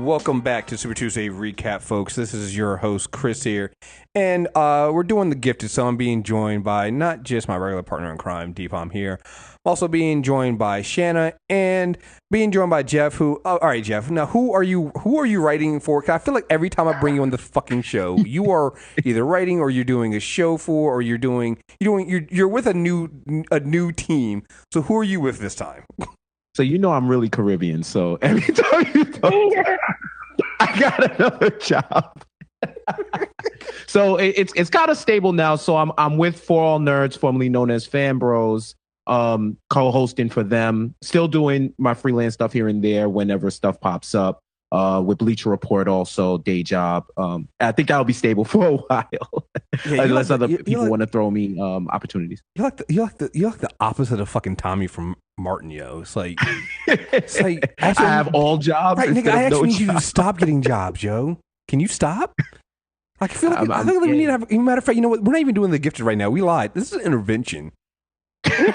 Welcome back to Super Tuesday Recap, folks. This is your host, Kriss here. And we're doing The Gifted, so I'm being joined by not just my regular partner in crime, Dpalm here. I'm also being joined by Shanna and being joined by Jeff, who... all right, Jeff. Now, who are you writing for? 'Cause I feel like every time I bring you on the fucking show, you are either writing or you're doing a show for, or you're with a new team. So who are you with this time? So you know I'm really Caribbean, so every time you talk, I got another job. So it's kind of stable now. So I'm with For All Nerds, formerly known as Fan Bros, co-hosting for them. Still doing my freelance stuff here and there whenever stuff pops up. With Bleacher Report, also day job. I think that'll be stable for a while, unless other people want to throw me opportunities. You're like the opposite of fucking Tommy from Martin, yo. It's like I have all jobs. Right, nigga, I actually need you to stop getting jobs, yo. Can you stop? I feel like we need to have. Matter of fact, you know what? We're not even doing The Gifted right now. We lied. This is an intervention. This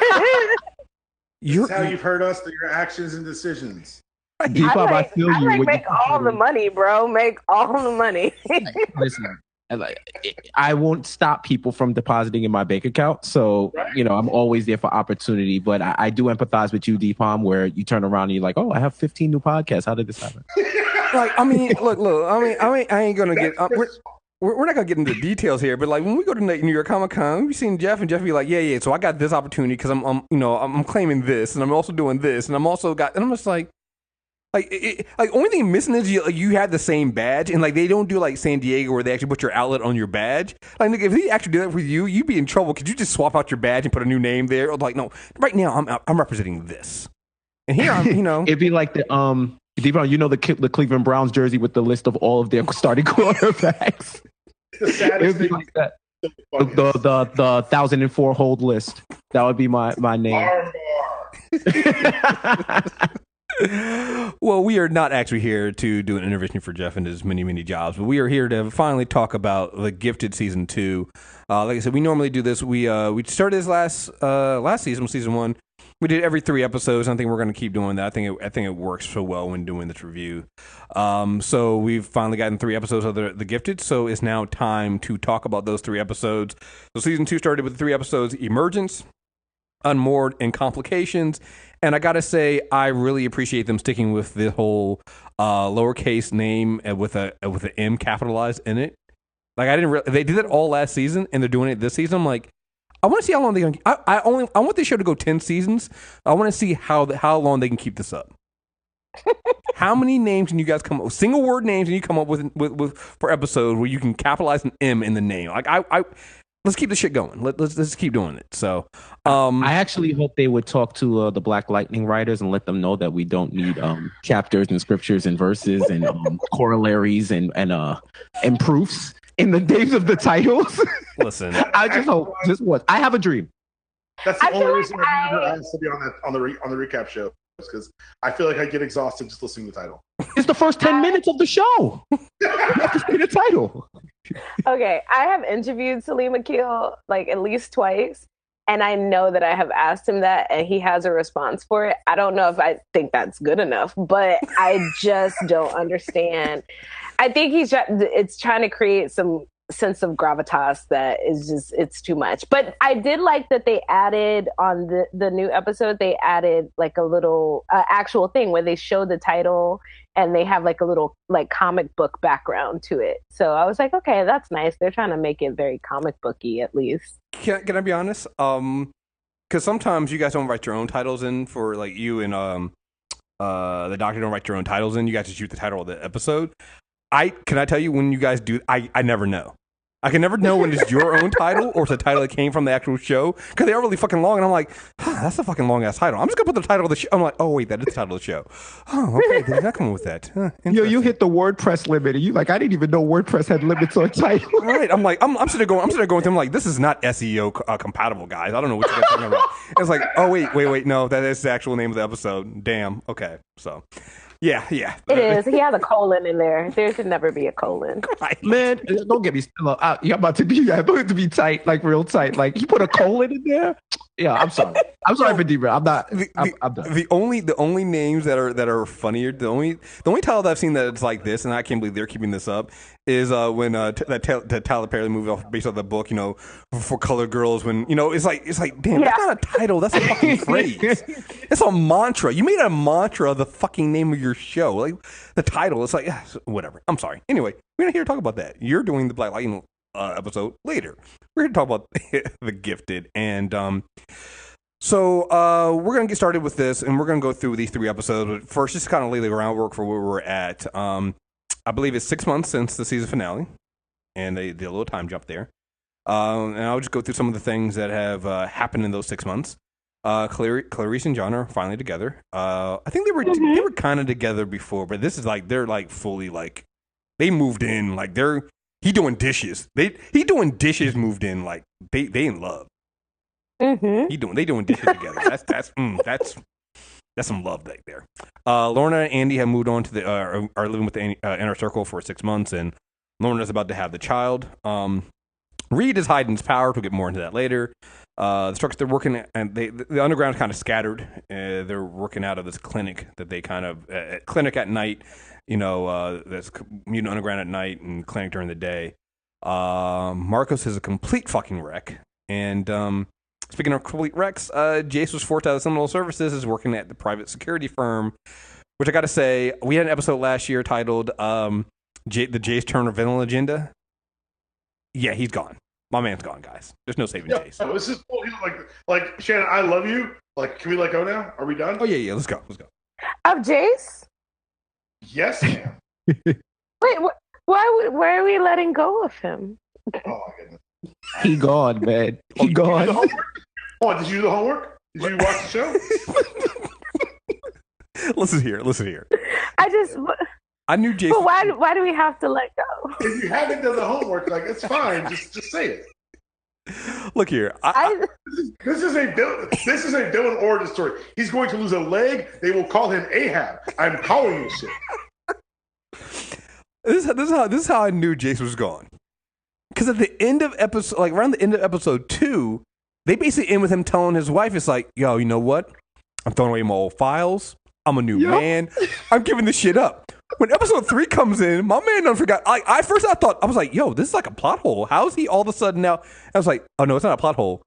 is how you've heard us through your actions and decisions. Dpalm, I feel you. Like, make all the money, bro. Make all the money. Listen, I won't stop people from depositing in my bank account. So, you know, I'm always there for opportunity. But I do empathize with you, Dpalm, where you turn around and you're like, oh, I have 15 new podcasts. How did this happen? Like, I mean, look. I ain't gonna get. We're not gonna get into details here, but like when we go to New York Comic Con, we seen Jeff and Jeff be like, yeah. So I got this opportunity because I'm claiming this, and I'm also doing this, and I'm just like. Only thing missing is you have the same badge, and like they don't do like San Diego where they actually put your outlet on your badge. Like, nigga, if they actually do that with you, you'd be in trouble. Could you just swap out your badge and put a new name there? Or like, no, right now I'm representing this, and here it'd be like the Dpalm, you know, the Cleveland Browns jersey with the list of all of their starting quarterbacks. It'd be like that. The 1004 hold list. That would be my name. Well, we are not actually here to do an intervention for Jeff and his many jobs, but we are here to finally talk about The Gifted season 2. Like I said, we normally do this. We started this last season, season 1. We did every 3 episodes. And I think we're going to keep doing that. I think it works so well when doing this review. So we've finally gotten 3 episodes of The Gifted. So it's now time to talk about those 3 episodes. So season 2 started with 3 episodes: Emergence, Unmoored, and Complications. And I gotta say, I really appreciate them sticking with the whole lowercase name with an M capitalized in it. Like they did it all last season, and they're doing it this season. I'm like, I want to see how long they can. I want this show to go 10 seasons. I want to see how long they can keep this up. How many names can you guys come up with? Single word names, and you come up with for episode where you can capitalize an M in the name. Like let's keep the shit going. Let's keep doing it. So, I actually hope they would talk to the Black Lightning writers and let them know that we don't need chapters and scriptures and verses and corollaries and proofs in the names of the titles. Listen, I just hope. I have a dream. That's the only reason I never asked to be on the recap show, because I feel like I get exhausted just listening to the title. It's the first 10 minutes of the show. You have to see the title. Okay, I have interviewed Salim Akil like at least twice, and I know that I have asked him that, and he has a response for it. I don't know if I think that's good enough, but I just don't understand. I think it's trying to create some sense of gravitas that is just, it's too much. But I did like that they added on the new episode, they added like a little actual thing where they show the title and they have like a little like comic book background to it. So I was like, okay, that's nice. They're trying to make it very comic booky at least. Can I be honest? Because sometimes you guys don't write your own titles in for like you and the Doctor don't write your own titles in. You guys just shoot the title of the episode. Can I tell you when you guys do? I never know. I can never know when it's your own title or it's a title that came from the actual show, because they are really fucking long, and I'm like, that's a fucking long ass title. I'm just gonna put the title of the show. I'm like, oh wait, that is the title of the show. Oh, okay, they're not coming with that. Yo, you hit the WordPress limit, and you like, I didn't even know WordPress had limits on titles. Right? I'm like, I'm sitting there going with them like, this is not SEO compatible, guys. I don't know what you're talking about. It's like, oh wait, no, that is the actual name of the episode. Damn. Okay, so. Yeah. It is. He has a colon in there. There should never be a colon. Right. Man, don't get me still out. You're about to be tight, like real tight. Like you put a colon in there. Yeah, I'm sorry. I'm sorry for Deeper. I'm not. I'm done. The only names that are funnier. The only title that I've seen that it's like this, and I can't believe they're keeping this up, is when that Tyler Perry movie based off the book. For colored girls. When it's like damn, that's not a title. That's a fucking phrase. It's a mantra. You made a mantra of the fucking name of your show. Like the title. It's like whatever. I'm sorry. Anyway, we're not here to talk about that. You're doing the Black Lightning episode later. We're here to talk about The Gifted and So we're going to get started with this, and we're going to go through these 3 episodes. But first, just kind of lay the groundwork for where we're at. I believe it's 6 months since the season finale, and they did a little time jump there. And I'll just go through some of the things that have happened in those 6 months. Clarice and John are finally together. I think they were kind of together before, but this is like they're like fully like they moved in. Like he doing dishes. He doing dishes. Moved in like they in love. Mm-hmm. They doing dishes together. That's some love right there. Lorna and Andy have moved on to are living with the inner circle for 6 months, and Lorna's about to have the child. Reed is hiding his power. We'll get more into that later. The structure they're working and the underground's kind of scattered. They're working out of this clinic that they kind of clinic at night. That's Mutant Underground at night and clinic during the day. Marcos is a complete fucking wreck, and speaking of complete wrecks, Jace was forced out of Sentinel Services, is working at the private security firm, which I got to say, we had an episode last year titled the Jace Turner Villain Agenda. Yeah, he's gone. My man's gone, guys. There's no saving Jace. No, this is like Shannon, I love you. Like, can we let go now? Are we done? Oh, yeah, let's go. Of Jace? Yes, ma'am. Wait, why are we letting go of him? Oh, my goodness. He gone, man. He gone. Oh, did you do the homework? Did you watch the show? Listen here. I knew Jason. But why do we have to let go? If you haven't done the homework, like it's fine. Just say it. Look here. This is a villain origin story. He's going to lose a leg. They will call him Ahab. I'm calling you shit. This is how I knew Jace was gone. Because at the end of episode, like around the end of episode 2, they basically end with him telling his wife, "It's like, yo, you know what? I'm throwing away my old files. I'm a new man. I'm giving this shit up." When episode 3 comes in, my man done forgot. I was like, yo, this is like a plot hole. How is he all of a sudden now? I was like, oh no, it's not a plot hole.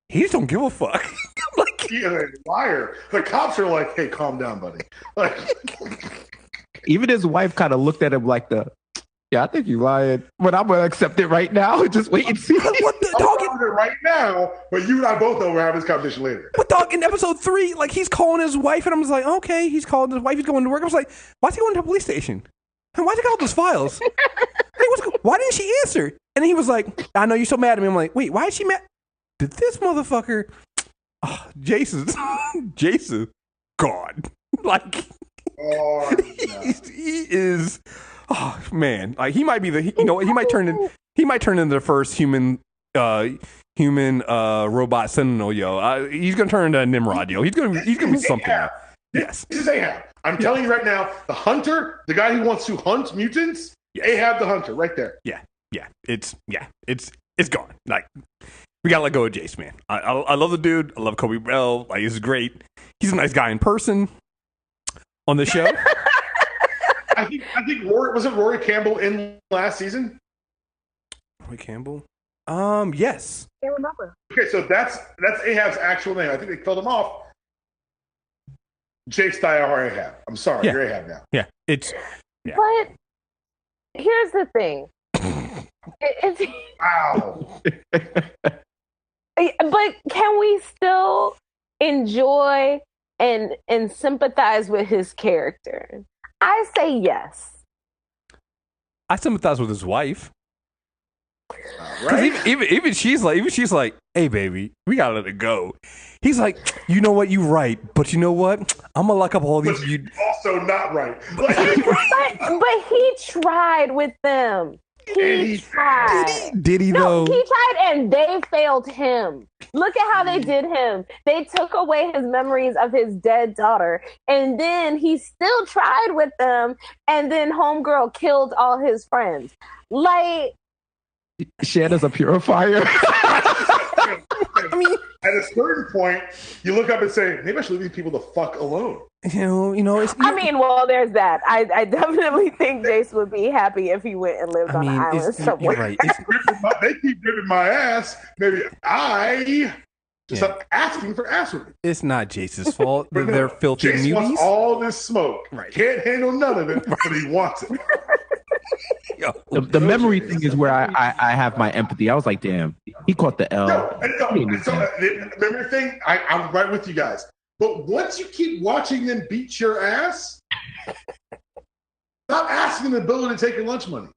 He just don't give a fuck. Like, he's a liar. The cops are like, hey, calm down, buddy. Like, even his wife kind of looked at him like I think you're lying, but I'm gonna accept it right now and just wait and see. What the dog? I'm it right now, but you and I both know we're having this conversation later. But dog, in episode 3, like he's calling his wife, and I was like, okay, he's calling his wife. He's going to work. I was like, why's he going to the police station? And why's he got all those files? Why didn't she answer? And he was like, I know you're so mad at me. I'm like, wait, why is she mad? Did this motherfucker? Oh, Jason's gone. Like, he is. Oh man, like he might be he might turn into the first human robot Sentinel, yo. He's gonna turn into a Nimrod, yo. He's gonna be something. Yes, this is Ahab. I'm telling you right now, the hunter, the guy who wants to hunt mutants, Ahab the hunter, right there. Yeah, it's gone. Like we gotta let go of Jace, man. I love the dude. I love Kobe Bell. Like he's great. He's a nice guy in person. On the show. I think Rory Campbell in last season? Rory Campbell? Yes. I can't remember. Okay, so that's Ahab's actual name. I think they killed him off. Jace Dyer Ahab. I'm sorry, you're Ahab now. Yeah, But here's the thing. Wow. But can we still enjoy and sympathize with his character? I say yes. I sympathize with his wife. Right? Even she's like, hey baby, we gotta let it go. He's like, you know what, you right, but you know what? I'm gonna lock up all these. But you're also not right. but he tried with them. He tried. Did he though? He tried and they failed him. Look at how they did him. They took away his memories of his dead daughter. And then he still tried with them. And then homegirl killed all his friends. Like, Shanna's a purifier. I mean, at a certain point, you look up and say, maybe I should leave these people the fuck alone. I mean, well, there's that. I definitely think Jace would be happy if he went and lived on an island somewhere. Right. They keep ripping my ass. Maybe I just stop asking for ass with me. It's not Jace's fault. They're filthy Jace muties. wants all this smoke. Right. Can't handle none of it, but he wants it. Yo. The memory thing is where I have my empathy. I was like, damn, he caught the L. The memory thing, I'm right with you guys. But once you keep watching them beat your ass, stop asking the ability to take your lunch money.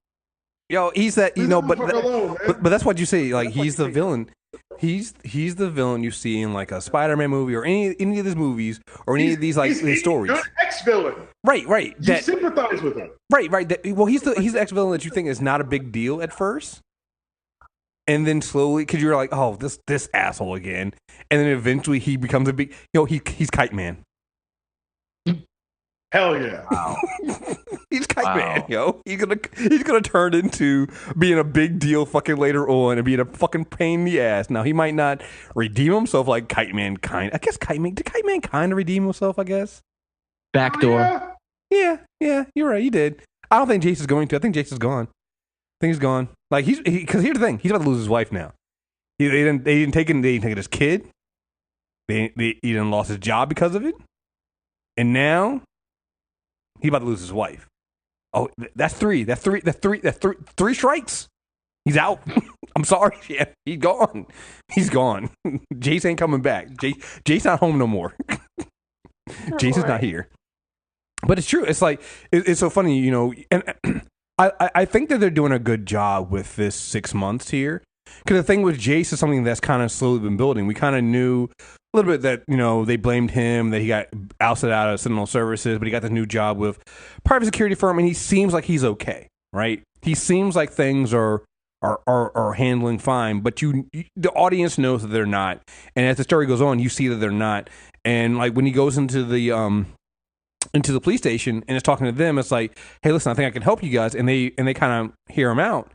Yo, he's that, but that's what you say. Like, he's the villain. He's the villain you see in like a Spider-Man movie or any of these movies or any of these these stories. He's an ex-villain. Right. You sympathize with him. Right. He's the ex-villain that you think is not a big deal at first. And then slowly, because you're like, oh, this asshole again. And then eventually he becomes a big, he's Kite Man. Hell yeah. Wow. He's Kite Man, yo. He's gonna turn into being a big deal fucking later on and being a fucking pain in the ass. Now, he might not redeem himself like Kite Man I guess did Kite Man kind of redeem himself, I guess? Backdoor. Yeah, you're right, he did. I don't think Jace is going to. I think Jace is gone. I think he's gone. Like, because here's the thing, he's about to lose his wife now. They didn't take his kid. He done lost his job because of it. And now he's about to lose his wife. Oh, that's three. That's three strikes. He's out. I'm sorry. Yeah, he's gone. He's gone. Jace ain't coming back. Jace not home no more. Jace is not here. But it's true. It's like, it's so funny, and I think that they're doing a good job with this 6 months here. Because the thing with Jace is something that's kind of slowly been building. We kind of knew a little bit that, they blamed him, that he got ousted out of Sentinel Services, but he got this new job with private security firm, and he seems like he's okay, right? He seems like things are handling fine, but the audience knows that they're not. And as the story goes on, you see that they're not. And like when he goes into the police station and is talking to them, it's like, hey, listen, I think I can help you guys. And they kind of hear him out.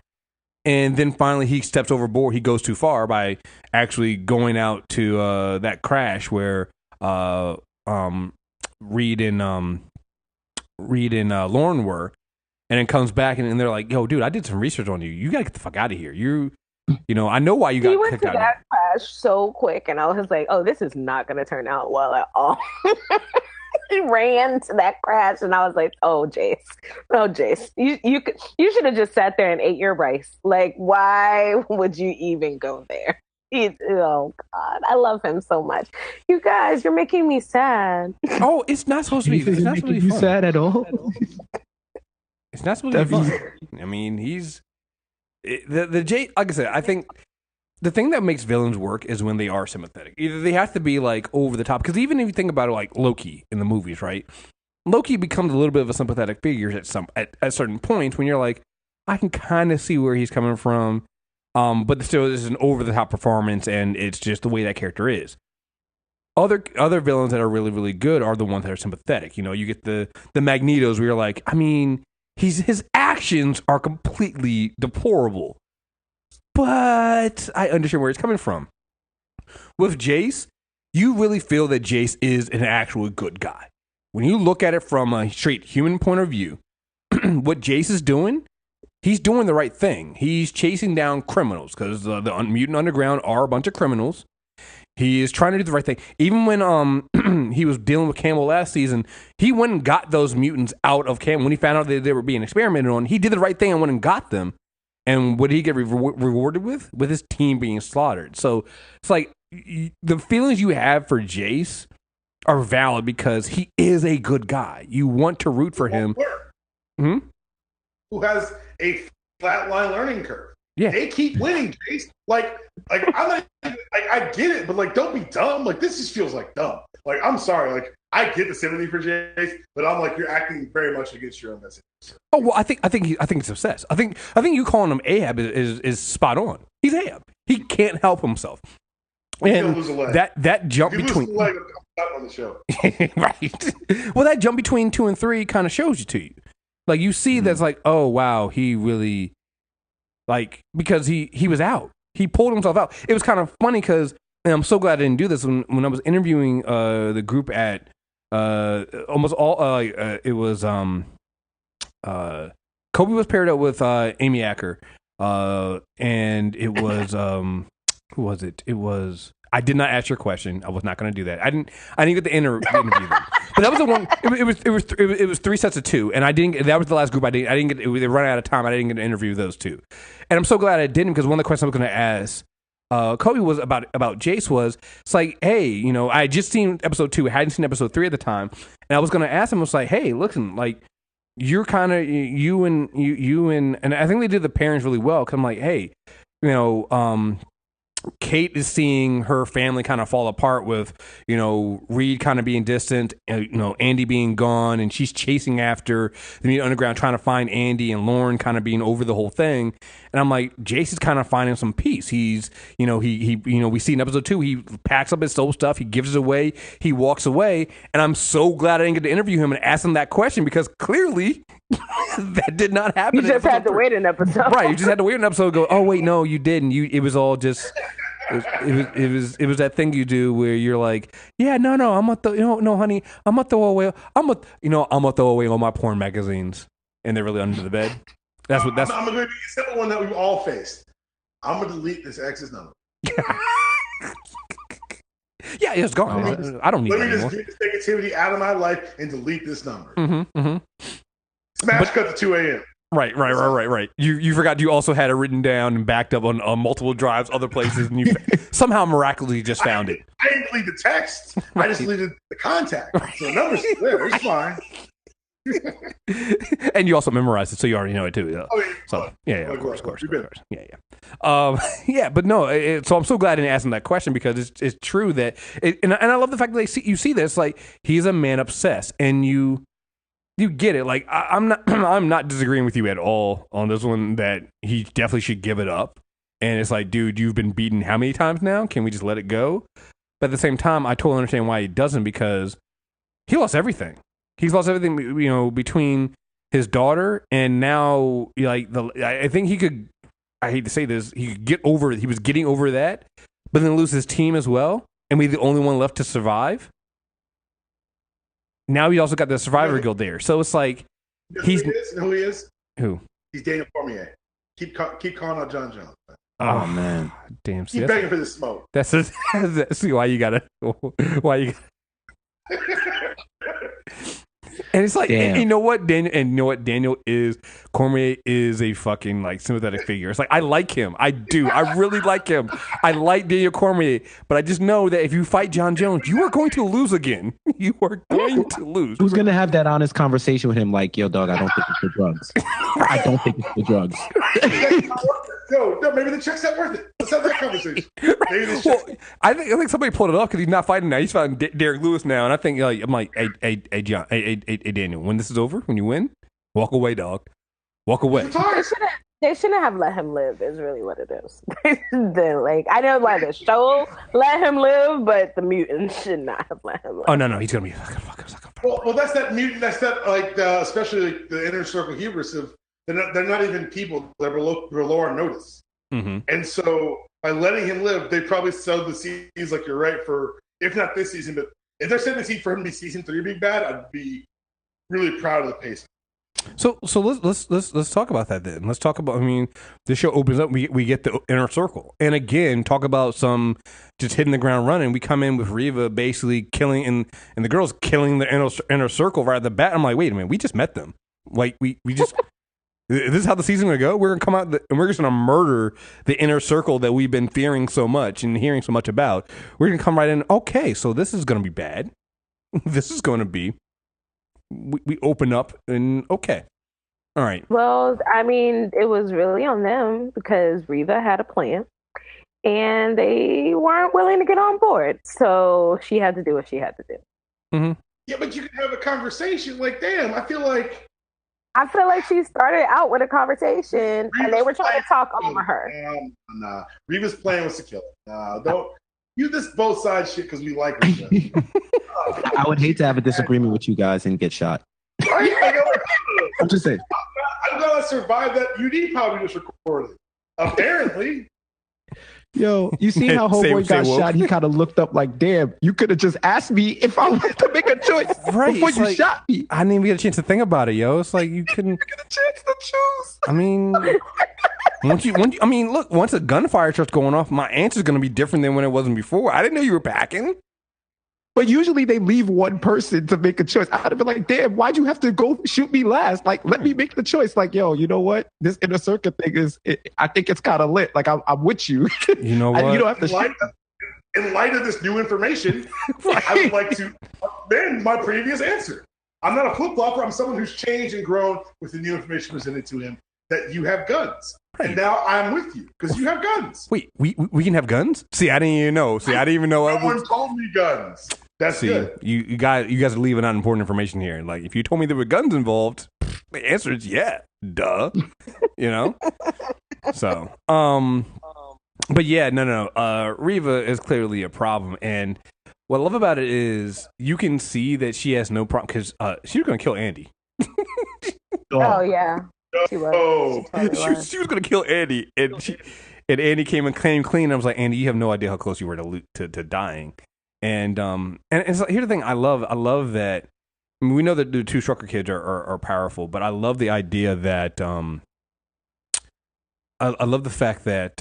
And then finally he steps overboard. He goes too far by actually going out to that crash where Reed and Lorna were. And then comes back and they're like, yo, dude, I did some research on you. You got to get the fuck out of here. I know why you got kicked out. He went to that crash so quick. And I was like, oh, this is not going to turn out well at all. He ran to that crash, and I was like, "Oh, Jace, you should have just sat there and ate your rice. Like, why would you even go there?" Oh God, I love him so much. You guys, you're making me sad. Oh, it's not supposed to be. It's not supposed to be fun. Sad at all. It's not supposed to be fun. I mean, the Jay. Like I said, I think the thing that makes villains work is when they are sympathetic. Either they have to be like over the top, because even if you think about it, like Loki in the movies, right? Loki becomes a little bit of a sympathetic figure at certain points when you're like, I can kind of see where he's coming from, but still, this is an over the top performance, and it's just the way that character is. Other villains that are really, really good are the ones that are sympathetic. You get the Magnetos where you're like, I mean, his actions are completely deplorable, but I understand where it's coming from. With Jace, you really feel that Jace is an actual good guy. When you look at it from a straight human point of view, what Jace is doing, he's doing the right thing. He's chasing down criminals because the Mutant Underground are a bunch of criminals. He is trying to do the right thing. Even when he was dealing with Campbell last season, he went and got those mutants out of Campbell. When he found out that they were being experimented on, he did the right thing and went and got them. And what did he get rewarded with? With his team being slaughtered. So it's like the feelings you have for Jace are valid because he is a good guy. You want to root for him. Who has a flatline learning curve. Yeah. They keep winning, Jace. Like I'm not, I get it, but like, don't be dumb. Like, this just feels like dumb. Like, I'm sorry. Like, I get the sympathy for Jace, but I'm like, you're acting very much against your own message. Oh well, I think it's obsessed. I think you calling him Ahab is spot on. He's Ahab. He can't help himself. And that jump between lose a leg on the show. Right. Well, that jump between 2 and 3 kind of shows you to you. Like, you see that's like, oh wow, he really, like, because he was out. He pulled himself out. It was kind of funny because and I'm so glad I didn't do this when I was interviewing the group at almost all. It was Kobe was paired up with Amy Acker, and it was who was it? It was. I did not ask your question. I was not going to do that. I didn't get the interview them. But that was the one. It was 3 sets of 2, and I didn't. That was the last group I didn't. I didn't get. They ran out of time. I didn't get to interview those 2, and I'm so glad I didn't, because one of the questions I was going to ask Kobe was about Jace was, it's like, hey, you know, I had just seen episode 2, I hadn't seen episode 3 at the time, and I was going to ask him, I was like, hey, listen, like, you're kind of you and I think they did the pairings really well, because I'm like, hey, you know, Kate is seeing her family kind of fall apart with, you know, Reed kind of being distant, you know, Andy being gone, and she's chasing after the Mutant Underground trying to find Andy, and Lauren kind of being over the whole thing. And I'm like, Jace is kind of finding some peace. He's, you know, he you know, we see in episode 2, he packs up his soul stuff, he gives it away, he walks away, and I'm so glad I didn't get to interview him and ask him that question, because clearly that did not happen. You just had to wait an episode. Right, you just had to wait an episode and go, oh wait, no, you didn't. It was all just it was that thing you do where you're like, yeah, no, I'm gonna no, honey, I'm gonna throw away all my porn magazines, and they're really under the bed. That's what that's. I'm gonna give you a simple one that we've all faced. I'm gonna delete this ex's number. Yeah, it's gone. I don't need that anymore. Let me just get this negativity out of my life and delete this number. Mm-hmm. Smash cut to 2 a.m. Right. You forgot you also had it written down and backed up on multiple drives, other places, and you somehow miraculously just found it. I didn't delete the text. I just deleted the contact. So the number's still there. It's fine. And you also memorized it, so you already know it too. Oh, yeah. So yeah, of course. Yeah. But no. So I'm so glad I didn't ask him that question, because it's true that, and I love the fact that you see this, like, he's a man obsessed, and you get it. Like, I'm not disagreeing with you at all on this one, that he definitely should give it up. And it's like, dude, you've been beaten how many times now? Can we just let it go? But at the same time, I totally understand why he doesn't, because he lost everything. He's lost everything, you know, between his daughter and now, like, I think he could, I hate to say this, he was getting over that, but then lose his team as well, and be the only one left to survive. Now he also got the Survivor Guild there. So it's like, who he is? Who? He's Daniel Cormier. Keep calling out John Jones. Oh, man. Damn. Keep begging for the smoke. That's why you gotta. And it's like, and you know what, Daniel is, Cormier is a fucking, like, sympathetic figure. It's like, I like him. I do. I really like him. I like Daniel Cormier, but I just know that if you fight John Jones, you are going to lose again. You are going to lose. Who's going to have that honest conversation with him? Like, yo, dog, I don't think it's the drugs. I don't think it's the drugs. No, maybe the check's not worth it. Let's have that conversation. Well, I think somebody pulled it off, because he's not fighting now. He's fighting Derek Lewis now, and I think, like, I'm like, hey, John, hey, Daniel, when this is over, when you win, walk away, dog. Walk away. They shouldn't have let him live, is really what it is. Like, I know why the show let him live, but the mutants should not have let him live. Oh, no, he's going to be like a fucker. Well, that's that mutant, that's that, like, especially like the inner circle hubris of, they're not even people, they're below our notice. Mm-hmm. And so by letting him live, they probably sowed the seeds, like you're right, for, if not this season, but if they're setting the seed for him to be season 3 being bad, I'd be really proud of the pacing. So let's talk about that then. Let's talk about, I mean, this show opens up, we get the inner circle. And again, talk about some just hitting the ground running. We come in with Reeva basically killing, and the girls killing the inner circle right at the bat. I'm like, wait a minute, we just met them. Like, we just... This is how the season's going to go? We're going to come out and we're just going to murder the inner circle that we've been fearing so much and hearing so much about. We're going to come right in, okay, so this is going to be bad. This is going to be... We open up and, okay. All right. Well, I mean, it was really on them, because Reeva had a plan, and they weren't willing to get on board. So she had to do what she had to do. Mm-hmm. Yeah, but you can have a conversation. Like, damn, I feel like she started out with a conversation, and they were trying to talk over her. Nah, Reeva's plan was to kill her. Nah, don't you this both sides shit because we like each other. I would hate to have a disagreement with you guys and get shot. I'm just saying. I'm gonna survive that UD probably just recorded. Apparently. Yo, you see how Homeboy got shot? He kind of looked up like, damn, you could have just asked me if I wanted to make a choice before you shot me. I didn't even get a chance to think about it, yo. It's like you couldn't get a chance to choose. I mean, once a gunfire starts going off, my answer's going to be different than when it wasn't before. I didn't know you were packing. But usually they leave one person to make a choice. I'd have been like, damn, why'd you have to go shoot me last? Like, let me make the choice. Like, yo, you know what? This inner circuit thing I think it's kind of lit. Like, I'm with you. You know what? You don't have to shoot. In light of this new information, I would like to amend my previous answer. I'm not a flip-flopper. I'm someone who's changed and grown with the new information presented to him that you have guns. Right. And now I'm with you because you have guns. Wait, we can have guns? See, I didn't even know. I didn't even know. No one told me guns. That's good. You guys are leaving out important information here. Like, if you told me there were guns involved, the answer is yeah. Duh. You know? So, but yeah, no. Reeva is clearly a problem. And what I love about it is you can see that she has no problem because she was going to kill Andy. Oh, yeah. She was. She was going to kill Andy. And Andy came and came clean. And I was like, Andy, you have no idea how close you were to dying. And it's like, here's the thing I love that we know that the two Strucker kids are powerful, but I love the idea that I love the fact that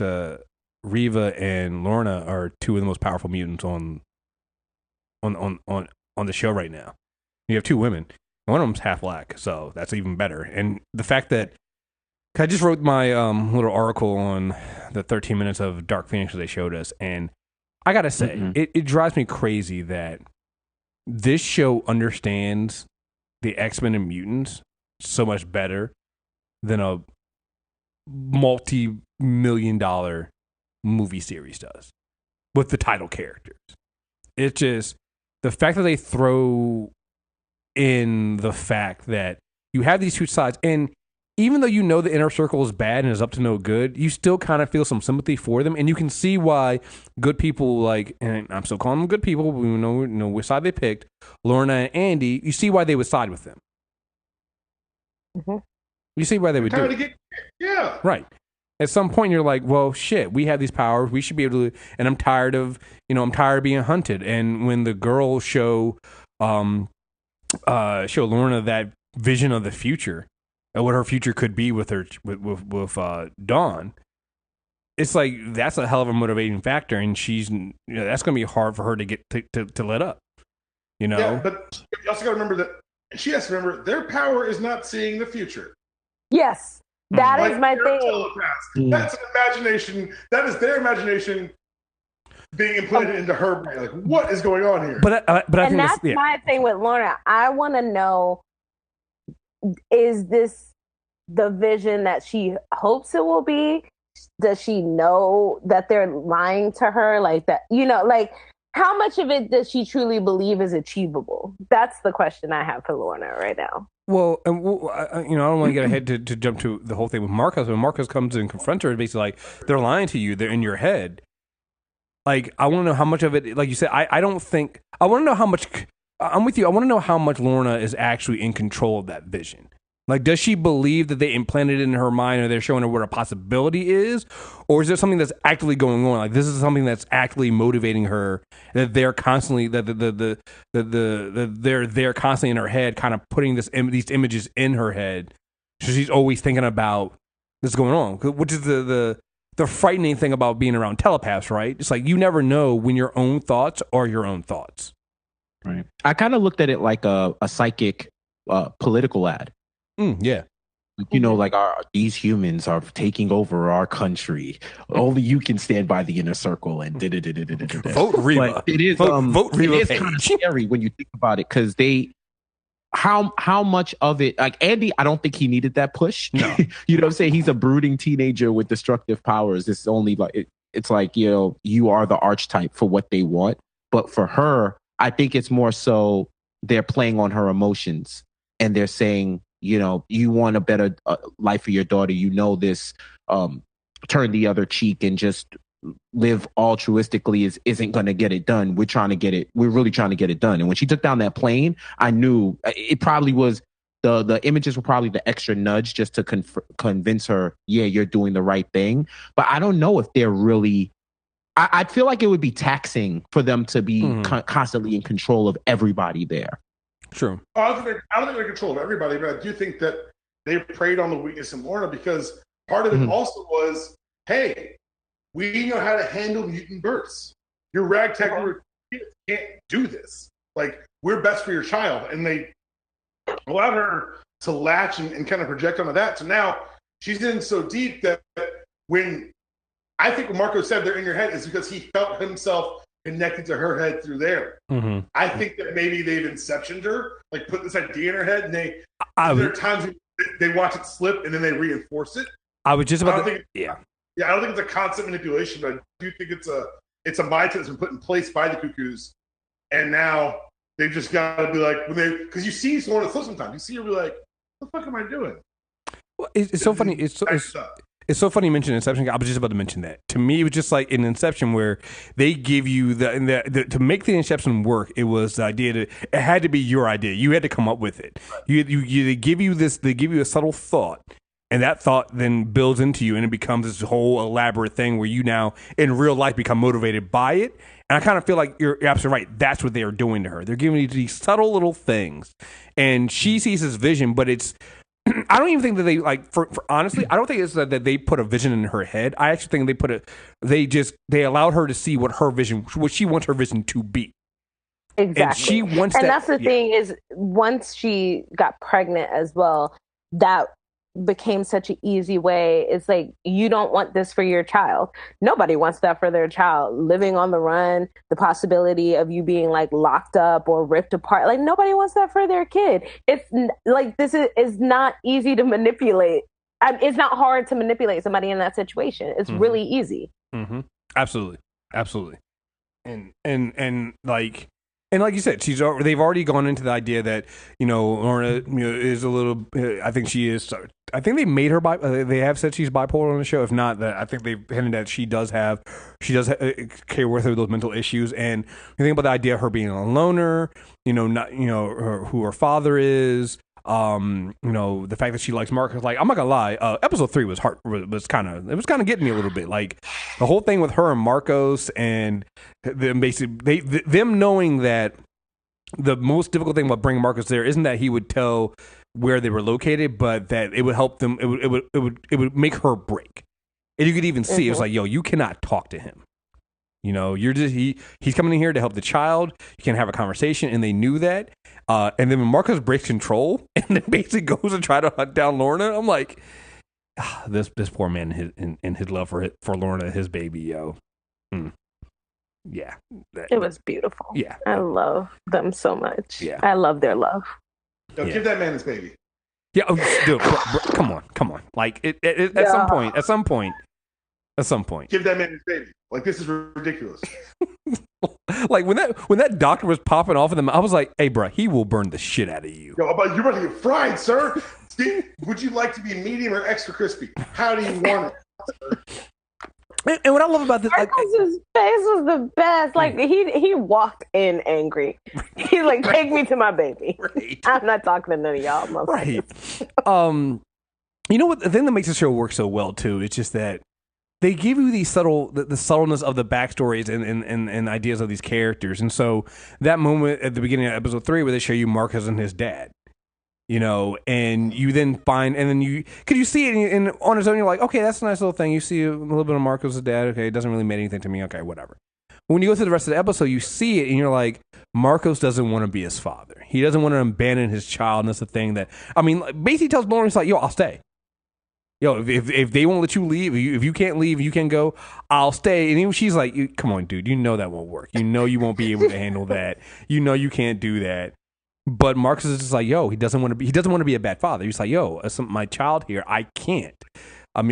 Reeva and Lorna are two of the most powerful mutants on the show right now. You have two women. One of them's half black, so that's even better. And the fact that I just wrote my little article on the 13 minutes of Dark Phoenix that they showed us, and I gotta say, it drives me crazy that this show understands the X-Men and mutants so much better than a multi-million-dollar movie series does with the title characters. It's just the fact that they throw in the fact that you have these two sides, and even though you know the inner circle is bad and is up to no good, you still kind of feel some sympathy for them, and you can see why good people like, and I'm still calling them good people, we know which side they picked, Lorna and Andy, you see why they would side with them. Mm-hmm. You see why they would do it. Yeah. Right. At some point, you're like, well, shit, we have these powers, we should be able to, and I'm tired of being hunted. And when the girls show Lorna that vision of the future, and what her future could be with her with Dawn, it's like that's a hell of a motivating factor, and that's going to be hard for her to get to let up. You know. Yeah, but you also got to remember that she has to remember their power is not seeing the future. Yes, that is my thing. That's an imagination. That is their imagination being implanted into her brain. Like, what is going on here? But I think that's my thing with Lorna. I want to know: is this the vision that she hopes it will be? Does she know that they're lying to her? Like that, like how much of it does she truly believe is achievable? That's the question I have for Lorna right now. Well, I don't want to get ahead to jump to the whole thing with Marcus. When Marcus comes and confronts her, it's basically like, they're lying to you. They're in your head. Like, I want to know how much of it, like you said, I don't think, I want to know how much, I'm with you. I want to know how much Lorna is actually in control of that vision. Like, does she believe that they implanted it in her mind, or they're showing her what a possibility is? Or is there something that's actively going on? Like, this is something that's actively motivating her, that they're constantly, that they're constantly in her head, kind of putting these images in her head. So she's always thinking about this going on, which is the frightening thing about being around telepaths, right? It's like, you never know when your own thoughts are your own thoughts. Right. I kind of looked at it like a psychic political ad. Yeah. Like these humans are taking over our country. Only you can stand by the inner circle and vote Reeva. But it is vote Reeva. It is kind of scary when you think about it, because how much of it, like Andy, I don't think he needed that push. No. You know what I'm saying? He's a brooding teenager with destructive powers. It's only like it's like, you are the archetype for what they want. But for her, I think it's more so they're playing on her emotions, and they're saying, you want a better life for your daughter. This, turn the other cheek and just live altruistically isn't going to get it done. We're really trying to get it done. And when she took down that plane, I knew it probably was the images were probably the extra nudge just to convince her, yeah, you're doing the right thing. But I don't know if they're really I feel like it would be taxing for them to be constantly in control of everybody there. True. I don't think they're in control of everybody, but I do think that they preyed on the weakness in Lorna because part of it also was, hey, we know how to handle mutant births. Your ragtag kids can't do this. Like, we're best for your child. And they allowed her to latch and kind of project onto that. So now she's in so deep that when I think what Marco said they're in your head is because he felt himself connected to her head through there. I think that maybe they've inceptioned her, like put this idea in her head, and there are times they watch it slip and then they reinforce it. I was just about I don't think it's a constant manipulation, but I do think it's a mindset that's been put in place by the Cuckoos, and now they've just got to be like, because you see Lorna slip sometimes, you see her be like, what the fuck am I doing? Well, it's so funny. It's so funny you mentioned Inception. I was just about to mention that. To me, it was just like in Inception where they give you the to make the Inception work. It was the idea that it had to be your idea. You had to come up with it. They give you this. They give you a subtle thought, and that thought then builds into you, and it becomes this whole elaborate thing where you now in real life become motivated by it. And I kind of feel like you're absolutely right. That's what they are doing to her. They're giving you these subtle little things, and she sees this vision, but it's. I don't even think that they like for honestly, I don't think it's that they put a vision in her head. I actually think they allowed her to see what she wants her vision to be. Exactly. And she wants and that's the thing is once she got pregnant as well, that became such an easy way. It's like, you don't want this for your child. Nobody wants that for their child. Living on the run, the possibility of you being like locked up or ripped apart. Like, nobody wants that for their kid. It's like, this is not easy to manipulate. It's not hard to manipulate somebody in that situation. It's really easy. Absolutely. And like you said, they've already gone into the idea that, Lorna is a little. I think she is. I think they made her. They have said she's bipolar on the show. If not, that I think they've hinted that she does carry with her those mental issues. And you think about the idea of her being a loner. Not who her father is. The fact that she likes Marcus. Like, I'm not gonna lie. Episode 3 was kind of getting me a little bit. Like, the whole thing with her and Marcos and them basically them knowing that the most difficult thing about bringing Marcus there isn't that he would tell where they were located, but that it would help them. It would make her break. And you could even see it was like, yo, you cannot talk to him. You're just he's coming in here to help the child. You can have a conversation, and they knew that. And then when Marcus breaks control and then basically goes and try to hunt down Lorna, I'm like, this poor man and his love for Lorna, his baby, yo. Yeah, it was beautiful. Yeah, I love them so much. Yeah, I love their love. Give that man his baby. Yeah, dude, come on. Like at some point. Give that man his baby. Like, this is ridiculous. Like when that doctor was popping off of them, I was like, "Hey, bro, he will burn the shit out of you." Yo, but you're about to get fried, sir. Would you like to be medium or extra crispy? How do you want it? And what I love about this, Marcus's face was the best. Like, he walked in angry. He's like, "Take me to my baby. Right. I'm not talking to none of y'all." Right. You know what? The thing that makes the show work so well too, it's just that they give you these the subtleness of the backstories and ideas of these characters. And so that moment at the beginning of episode 3 where they show you Marcus and his dad, and you then find, and then you see it and on its own, you're like, okay, that's a nice little thing. You see a little bit of Marcus' dad. Okay, it doesn't really mean anything to me. Okay, whatever. But when you go through the rest of the episode, you see it and you're like, Marcos doesn't want to be his father. He doesn't want to abandon his child. And that's the thing that, basically tells Lorna, he's like, yo, I'll stay. Yo, if they won't let you leave, if you can't leave, you can go, I'll stay. And even she's like, come on, dude, that won't work. You won't be able to handle that. You can't do that. But Marcus is just like, yo, he doesn't want to be a bad father. He's like, yo, as my child here, I can't. I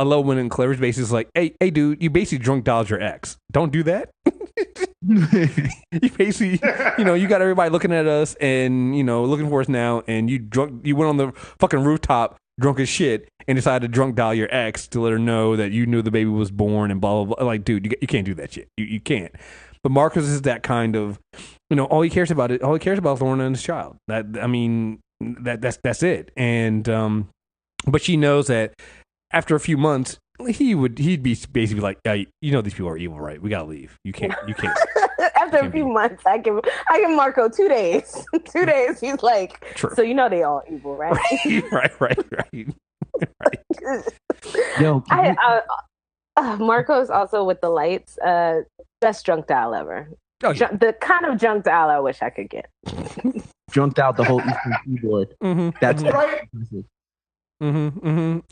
love when Claire's basically like, hey, dude, you basically drunk dialed your ex. Don't do that. You basically, you got everybody looking at us and, looking for us now. And you went on the fucking rooftop drunk as shit and decided to drunk dial your ex to let her know that you knew the baby was born and blah, blah, blah. Like, dude, you can't do that shit. You can't. But Marcus is that kind of, all he cares about is Lorna and his child. That's it. And, but she knows that after a few months, he'd be basically like, you know, these people are evil, right? We gotta leave. You can't. After a few months, I give Marco 2 days. 2 days, he's like, True. So you know they all evil, right? right. Yo, Marco's also with the lights. Best drunk dial ever. Oh, yeah. The kind of drunk dial I wish I could get. Drunked out the whole Eastern Seaboard. That's Right.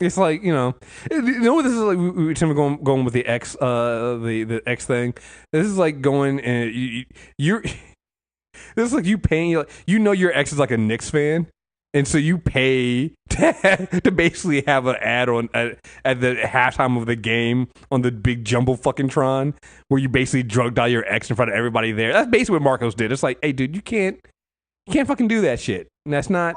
It's like, you know what this is like. We were going with the X, the X thing. This is like going and you're. This is like you paying. You know your ex is like a Knicks fan, and so you pay to basically have an ad on at the halftime of the game on the big jumbo fucking Tron, where you basically drugged out your ex in front of everybody there. That's basically what Marcos did. It's like, hey, dude, you can't fucking do that shit. And that's not.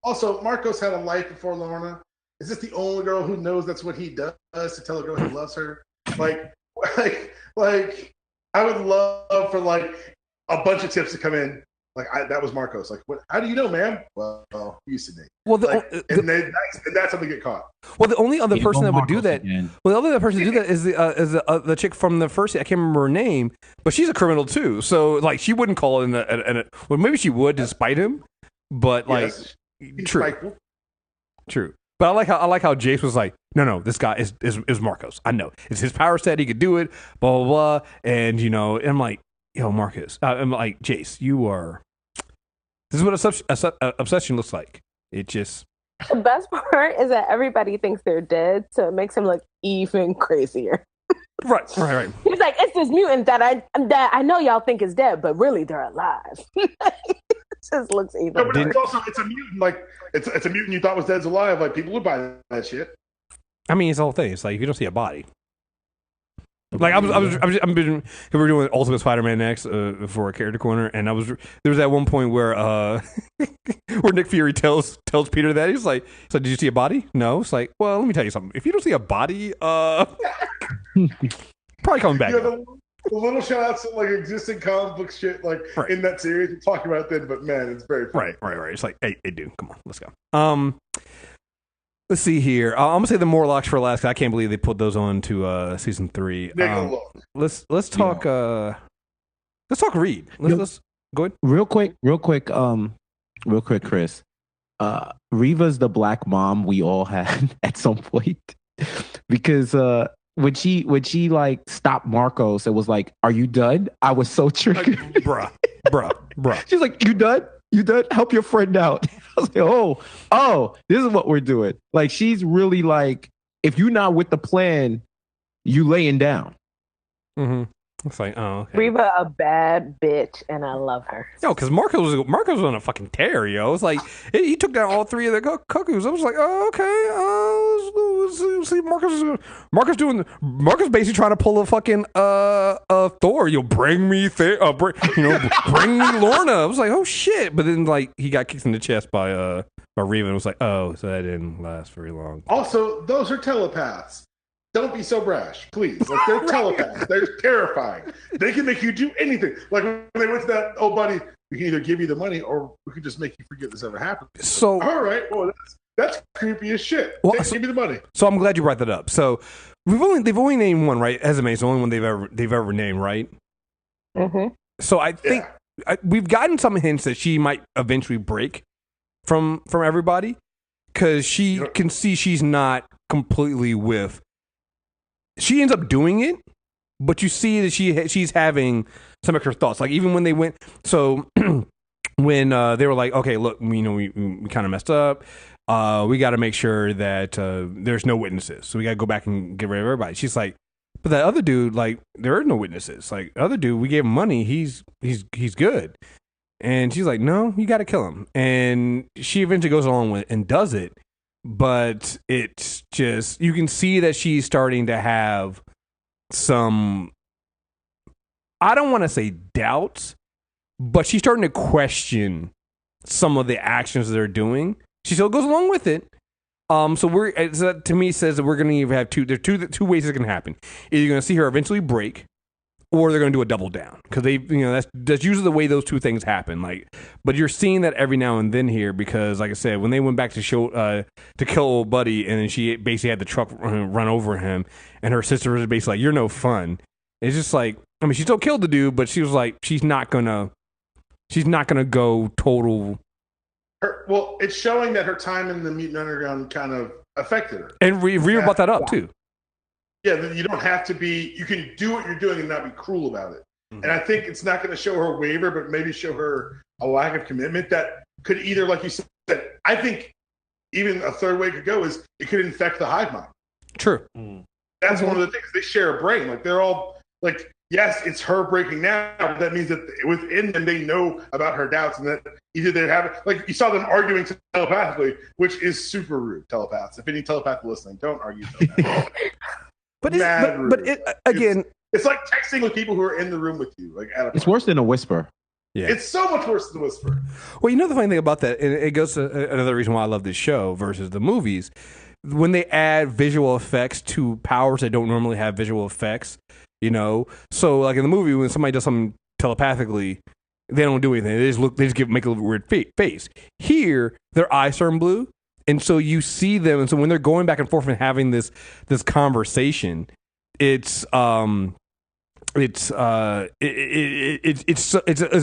Also, Marcos had a life before Lorna. Is this the only girl who knows that's what he does to tell a girl he loves her? Like, I would love for like a bunch of tips to come in. Like that was Marcos. Like, what? How do you know, ma'am? Well, he used to date. Well, and that's how they get caught. Well, the only other person that would do Marcos that. again. Well, the only other person to do that is the chick from the first. I can't remember her name, but she's a criminal too. So like, she wouldn't call in well, maybe she would despite him, but like, Yes. True. But I like how Jace was like, no, this guy is Marcos. I know it's his power set. He could do it. Blah blah blah. And you know, and I'm like, yo, Marcus. I'm like, Jace, you are. This is what obsession looks like. It just. The best part is that everybody thinks they're dead, so it makes him look even crazier. Right. He's like, it's this mutant that I know y'all think is dead, but really they're alive. It just looks even. No, but it's a mutant. Like it's a mutant you thought was dead's alive. Like people would buy that shit. I mean, it's the whole thing. It's like if you don't see a body. Like we were doing Ultimate Spider-Man next for a character corner, and there was that one point where where Nick Fury tells Peter that he's like, did you see a body? No. It's like, well, let me tell you something. If you don't see a body, probably coming back. Yeah, the little shout outs to like existing comic book shit like in that series we're talking about then, but man, it's very funny. Right. It's like, hey, dude, come on, let's go. Let's see here. I'm gonna say the Morlocks for last. 'Cause I can't believe they put those on to season 3. Let's talk. Let's talk Reed. Let's go ahead. Real quick, Kriss. Reeva's the black mom we all had at some point because when she like stopped Marcos, it was like, "Are you done?" I was so triggered, bruh. She's like, "You done? You done? Help your friend out." I was like, oh, this is what we're doing. Like, she's really like, if you're not with the plan, you laying down. Mm-hmm. It's like, oh, okay. Reeva a bad bitch, and I love her. Yo, because Marcos was on a fucking tear, yo. It's like he took down all 3 of the cuckoos. I was like, oh, okay. Let's see, Marcos basically trying to pull a fucking Thor. You'll bring me bring me Lorna. I was like, oh shit. But then like he got kicked in the chest by Reeva, and it was like, oh, so that didn't last very long. Also, those are telepaths. Don't be so brash, please. Like, they're telepaths. They're terrifying. They can make you do anything. Like when they went to that, oh, buddy, we can either give you the money or we can just make you forget this ever happened. So, all right, well, that's creepy as shit. Well, give me the money. So I'm glad you brought that up. So they've only named one, right? Esme is the only one they've ever named, right? Mm-hmm. So I think we've gotten some hints that she might eventually break from everybody because she can see she's not completely with. She ends up doing it, but you see that she's having some of her thoughts. Like even when they went, so when they were like, okay, look, we kind of messed up. We got to make sure that there's no witnesses. So we got to go back and get rid of everybody. She's like, but that other dude, like, there are no witnesses. Like, the other dude, we gave him money. He's good. And she's like, no, you got to kill him. And she eventually goes along with it and does it. But it's just, you can see that she's starting to have some, I don't want to say doubts, but she's starting to question some of the actions they're doing. She still goes along with it. So to me says that we're going to have two ways it's going to happen. Either you're going to see her eventually break, or they're going to do a double down because that's usually the way those two things happen. Like, but you're seeing that every now and then here because, like I said, when they went back to kill old buddy, and then she basically had the truck run over him, and her sister was basically like, "You're no fun." It's just like, I mean, she still killed the dude, but she was like, she's not gonna go total. Well, it's showing that her time in the Mutant Underground kind of affected her. And Reeva brought that up too. Yeah, you don't have to be. You can do what you're doing and not be cruel about it. Mm-hmm. And I think it's not going to show her waver, but maybe show her a lack of commitment that could either, like you said, I think even a third way could go is it could infect the hive mind. True. That's one of the things. They share a brain. Like they're all like, yes, it's her breaking now, but that means that within them they know about her doubts, and that either they have, like you saw them arguing telepathically, which is super rude. Telepaths. If any telepath listening, don't argue telepathically. But again, it's like texting with people who are in the room with you. Like it's worse than a whisper. Yeah, it's so much worse than a whisper. Well, the funny thing about that, and it goes to another reason why I love this show versus the movies. When they add visual effects to powers that don't normally have visual effects, so like in the movie when somebody does something telepathically, they don't do anything. They just make a little weird face. Here, their eyes turn blue. And so you see them, and so when they're going back and forth and having this conversation, it's a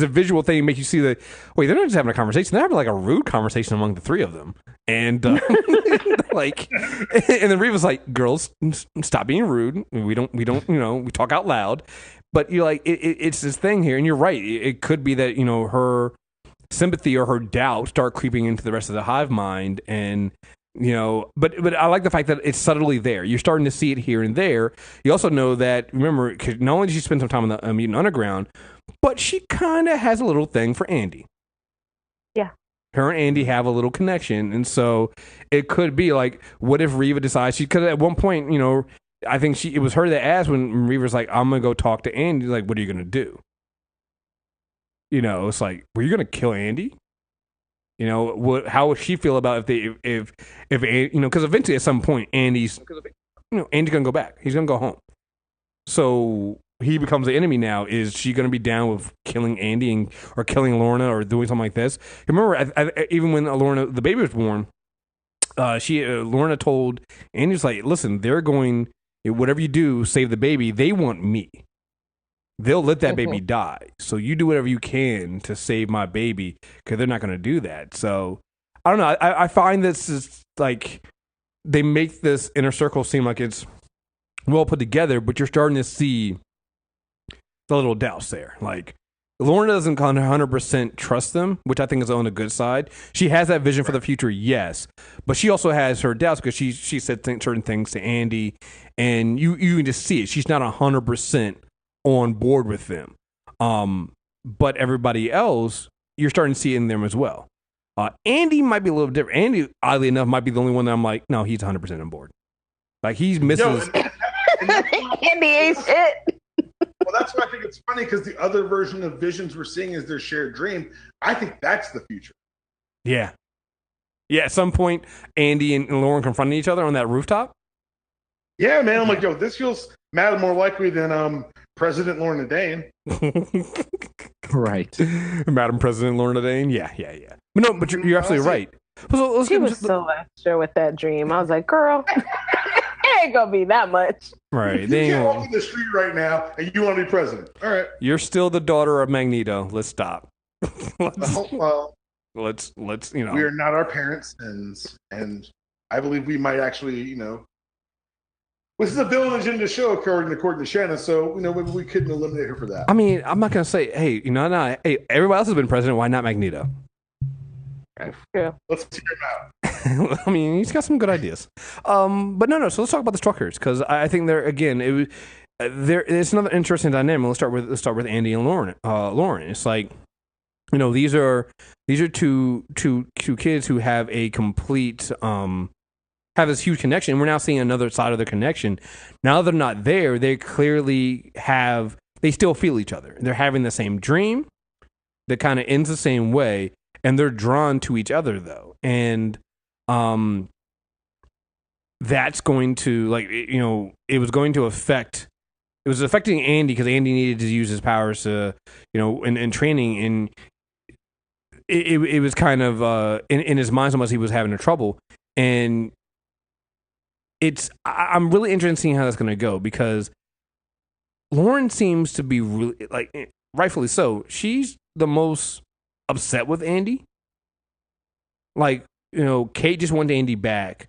visual thing. It makes you see that wait, they're not just having a conversation; they're having like a rude conversation among the three of them, and like, and then Reeva's like, "Girls, stop being rude. We don't, we talk out loud." But you're like, it's this thing here, and you're right. It could be that her sympathy or her doubt start creeping into the rest of the hive mind, and but I like the fact that it's subtly there. You're starting to see it here and there. You also know that, remember, not only did she spend some time in the Mutant Underground, but she kind of has a little thing for Andy. Yeah, her and Andy have a little connection, and so it could be like, what if Reeva decides because at one point, I think it was her that asked when Reeva's like, I'm gonna go talk to Andy. Like, what are you gonna do? It's like, were you going to kill Andy? How would she feel about if because eventually at some point Andy's going to go back. He's going to go home. So he becomes the enemy now. Is she going to be down with killing Andy or killing Lorna or doing something like this? Remember, even when Lorna, the baby was born, Lorna told Andy's like, listen, they're going, whatever you do, save the baby. They want me. They'll let that baby die. So you do whatever you can to save my baby because they're not going to do that. So I don't know. I find this is like they make this inner circle seem like it's well put together, but you're starting to see the little doubts there. Like Lorna doesn't 100% trust them, which I think is on the good side. She has that vision for the future, yes, but she also has her doubts because she said certain things to Andy, and you can just see it. She's not 100% on board with them. But everybody else, you're starting to see it in them as well. Andy might be a little different. Andy, oddly enough, might be the only one that I'm like, no, he's 100% on board. Like he's missing. Andy ain't shit. Well, that's why I think it's funny because the other version of visions we're seeing is their shared dream. I think that's the future. Yeah. Yeah, at some point, Andy and Lauren confronting each other on that rooftop. Yeah, man. I'm like, yo, this feels more likely than President Lorna Dane. Right. Madam President Lorna Dane. Yeah. But no, but you're absolutely right. So she was so extra with that dream. I was like, girl, it ain't going to be that much. Right. You can't walk in the street right now and you want to be president. All right. You're still the daughter of Magneto. Let's stop. Let's we are not our parents, and I believe we might actually, this is a villain agenda show according to Shanna, so maybe we couldn't eliminate her for that. I mean, I'm not gonna say, hey, hey, everybody else has been president. Why not Magneto? Yeah. Let's hear him out. I mean, he's got some good ideas. But no. So let's talk about the truckers because I think it's another interesting dynamic. Let's start with Andy and Lauren. It's like, these are two kids who have a complete have this huge connection. We're now seeing another side of their connection. Now they're not there. They clearly they still feel each other. They're having the same dream that kind of ends the same way, and they're drawn to each other though. And that's going to it was going to affect was affecting Andy because Andy needed to use his powers to, in training, and it was kind of in his mind so much he was having trouble, and I'm really interested in seeing how that's going to go because Lauren seems to be really, like, rightfully so. She's the most upset with Andy. Like, Kate just wanted Andy back.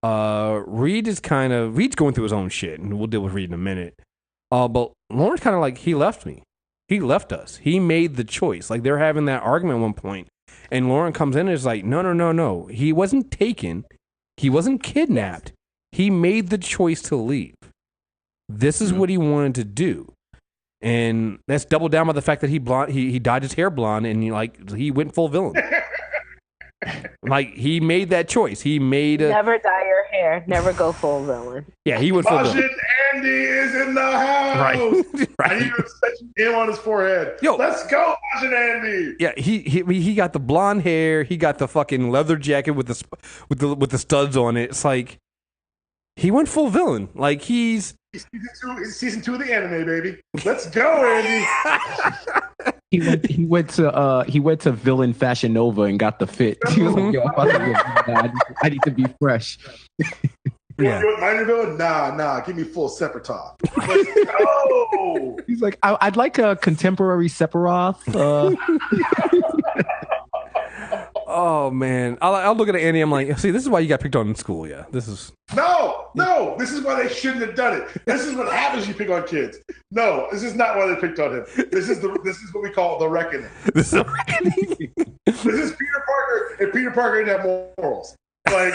Reed's going through his own shit, and we'll deal with Reed in a minute. But Lauren's kind of like, he left me. He left us. He made the choice. Like, they're having that argument at one point, and Lauren comes in and is like, no. He wasn't taken. He wasn't kidnapped. He made the choice to leave. This is what he wanted to do. And that's doubled down by the fact that he dyed his hair blonde, and he went full villain. Like, he made that choice. He made never dye your hair. Never go full villain. Yeah, he went full villain. Andy is in the house. Right. I need to set him on his forehead. Yo, let's go, Martian Andy. Yeah, he got the blonde hair. He got the fucking leather jacket with the studs on it. It's like he went full villain. Like he's season 2 of the anime, baby. Let's go, Andy. He went to Villain Fashion Nova and got the fit. He was like, yo, I need to be fresh. Yeah. You want minor villain? Nah. Give me full Sephiroth. Let's go. He's like, I'd like a contemporary Sephiroth. Oh man, I'll look at Andy. I'm like, see, this is why you got picked on in school. Yeah, this is no. This is why they shouldn't have done it. This is what happens. You pick on kids. No, this is not why they picked on him. This is what we call the reckoning. This is reckoning. This is Peter Parker, and Peter Parker didn't have morals. Like,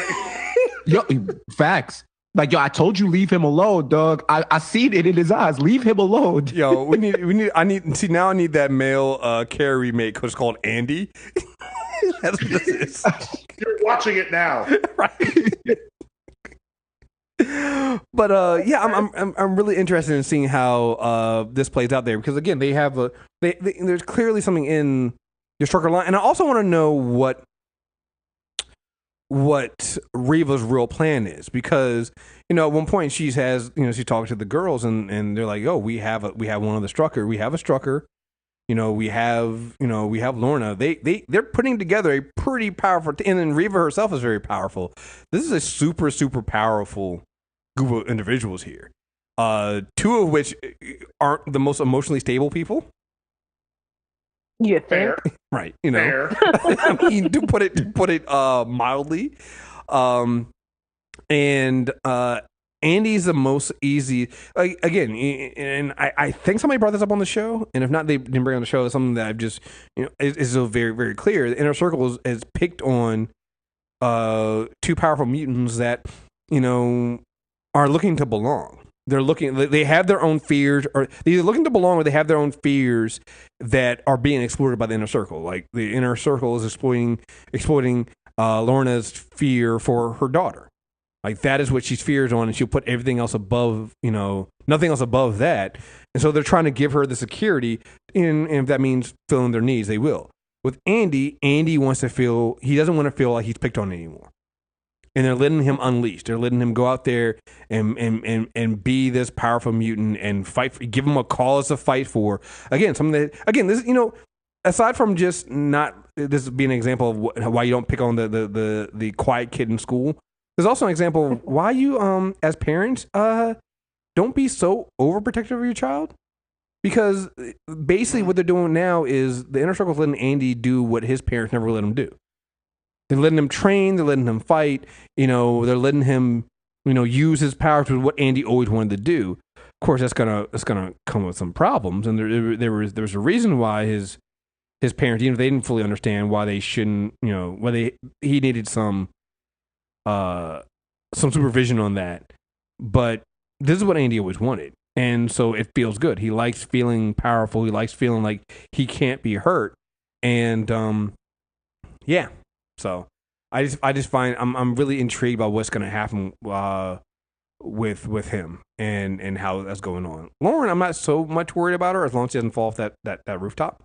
yo, facts. Like, yo, I told you leave him alone, dog. I seen it in his eyes. Leave him alone. Yo, I need that male Care remake because it's called Andy. That's what this is. You're watching it now, right? But yeah, I'm really interested in seeing how this plays out there because again, they have there's clearly something in your Strucker line, and I also want to know what Reeva's real plan is because at one point she's talking to the girls and they're like, oh, we have one of the Strucker, we have a Strucker. We have Lorna. They're putting together a pretty powerful, and then Reeva herself is very powerful. This is a super, super powerful group of individuals here. 2 of which aren't the most emotionally stable people. You think? Fair. Right. Fair. I mean, to put it mildly. And Andy's the most easy. Again, and I think somebody brought this up on the show, and if not, they didn't bring it on the show. It's something that I've just is so very, very clear. The Inner Circle is picked on 2 powerful mutants that are looking to belong. They have their own fears, or they're either looking to belong, or they have their own fears that are being exploited by the Inner Circle. Like the Inner Circle is exploiting Lorna's fear for her daughter. Like that is what she's fears on, and she'll put everything else above, nothing else above that. And so they're trying to give her the security, and if that means filling their needs, they will. With Andy he doesn't want to feel like he's picked on anymore. And they're letting him unleash. They're letting him go out there and be this powerful mutant and fight. Give him a cause to fight for. Again, this aside from just not this being an example of why you don't pick on the quiet kid in school. There's also an example of why you, as parents, don't be so overprotective of your child. Because basically what they're doing now is the Inner Circle's letting Andy do what his parents never let him do. They're letting him train. They're letting him fight. They're letting him, use his powers with what Andy always wanted to do. Of course, that's gonna come with some problems. And there was a reason why his parents, even if they didn't fully understand why they shouldn't, he needed some supervision on that. But this is what Andy always wanted. And so it feels good. He likes feeling powerful. He likes feeling like he can't be hurt. And yeah. So I just find I'm really intrigued by what's going to happen with him and how that's going on. Lauren, I'm not so much worried about her as long as she doesn't fall off that rooftop.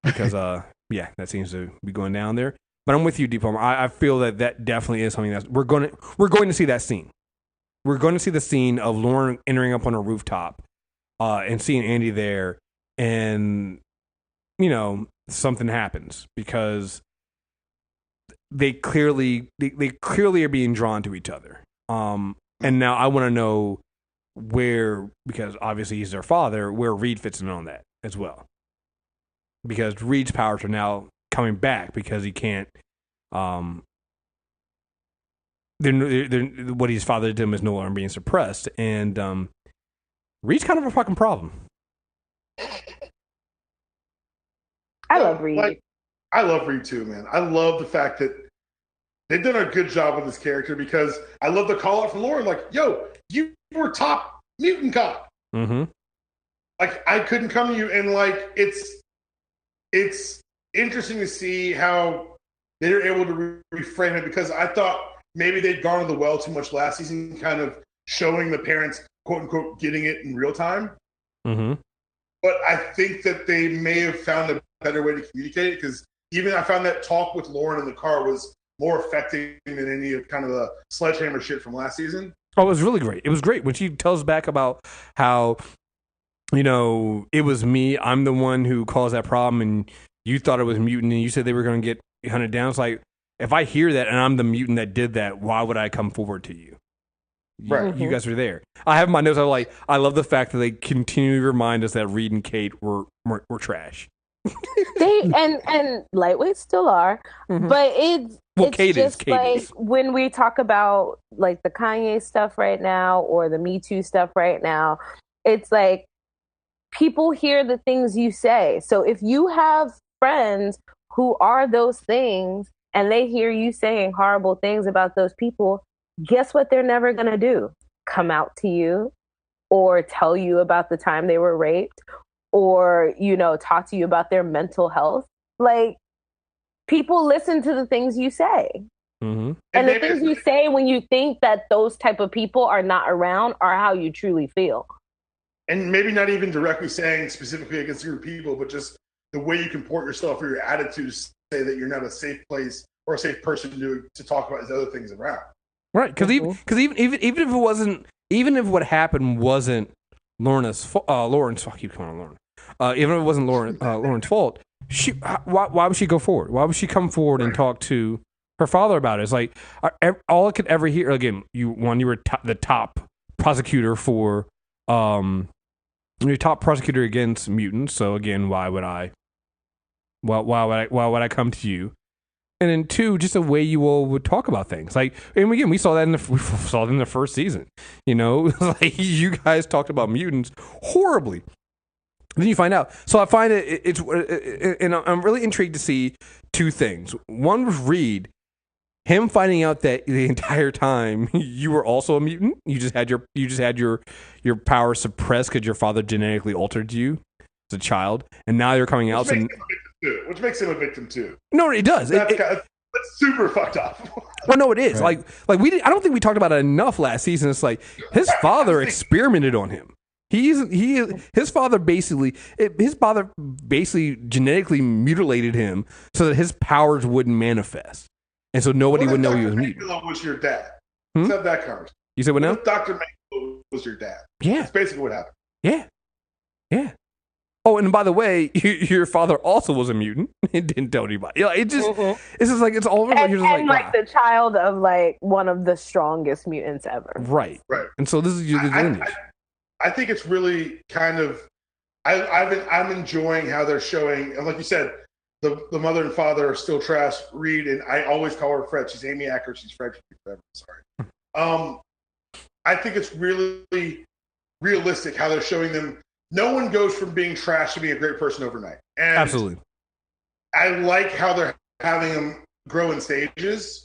Because that seems to be going down there. But I'm with you, Dpalm. I feel that definitely is something that we're going to see that scene. we're going to see the scene of Lorna entering up on a rooftop and seeing Andy there, and something happens because they clearly are being drawn to each other. And now I want to know where, because obviously he's their father, where Reed fits in on that as well. Because Reed's powers are now coming back because he can't. What his father did to him is no longer being suppressed, and Reed's kind of a fucking problem. I love Reed. I love Reed too, man. I love the fact that they've done a good job with this character, because I love the call out from Lauren, like, yo, you were top mutant cop. Mm-hmm. Like, I couldn't come to you, and like, it's interesting to see how they're able to reframe it, because I thought maybe they'd gone to the well too much last season, kind of showing the parents, quote unquote, getting it in real time. Mm-hmm. But I think that they may have found a better way to communicate it, because even I found that talk with Lauren in the car was more affecting than any of kind of the sledgehammer shit from last season. Oh, it was really great. It was great when she tells back about how, it was me. I'm the one who caused that problem, and you thought it was mutant, and you said they were going to get hunted down. It's like, if I hear that and I'm the mutant that did that, why would I come forward to you? Right. You guys are there. I have my notes. I'm like, I love the fact that they continually remind us that Reed and Kate were trash. They and lightweights still are, but it's Kate just Kate like is. when we talk about like the Kanye stuff right now or the Me Too stuff right now, it's like people hear the things you say. So if you have friends who are those things and they hear you saying horrible things about those people, guess what they're never going to do? Come out to you or tell you about the time they were raped or, talk to you about their mental health. Like, people listen to the things you say. Mm-hmm. And the things you say when you think that those type of people are not around are how you truly feel. And maybe not even directly saying specifically against your people, but just the way you comport yourself or your attitude to say that you're not a safe place or a safe person to talk about these other things around. Right, because even if it wasn't, even if what happened wasn't Lorna's Lauren's, I keep calling her Lorna. Even if it wasn't Lauren's fault, why would she go forward? Why would she come forward and talk to her father about it? It's like all I could ever hear again. You were the top prosecutor for you're top prosecutor against mutants. So again, why would I come to you? And then two, just the way you all would talk about things. Like, and again, we saw that in the first season. Like you guys talked about mutants horribly. Then you find out. So I find it's and I'm really intrigued to see two things. One was Reed, him finding out that the entire time you were also a mutant. You just had your power suppressed because your father genetically altered you as a child, and now you're coming out. Which makes him a victim too. No, it does. That's super fucked up. Well, no, it is. Right. Like we. I don't think we talked about it enough last season. It's like his father experimented on him. His father basically genetically mutilated him so that his powers wouldn't manifest, and so nobody would know he was mutant. Was your dad? Let's have that conversation. You said what now? Dr. Mangelo was your dad. Yeah, that's basically what happened. Yeah. Oh, and by the way, your father also was a mutant. It didn't tell anybody. It's just like it's all over. And like the child of like one of the strongest mutants ever. Right. And so this is your lineage. I think it's really kind of. I'm enjoying how they're showing, and like you said, the mother and father are still trash. Reed, and I always call her Fred. She's Amy Acker. She's Fred. Sorry. I think it's really realistic how they're showing them. No one goes from being trash to being a great person overnight. And absolutely. I like how they're having them grow in stages,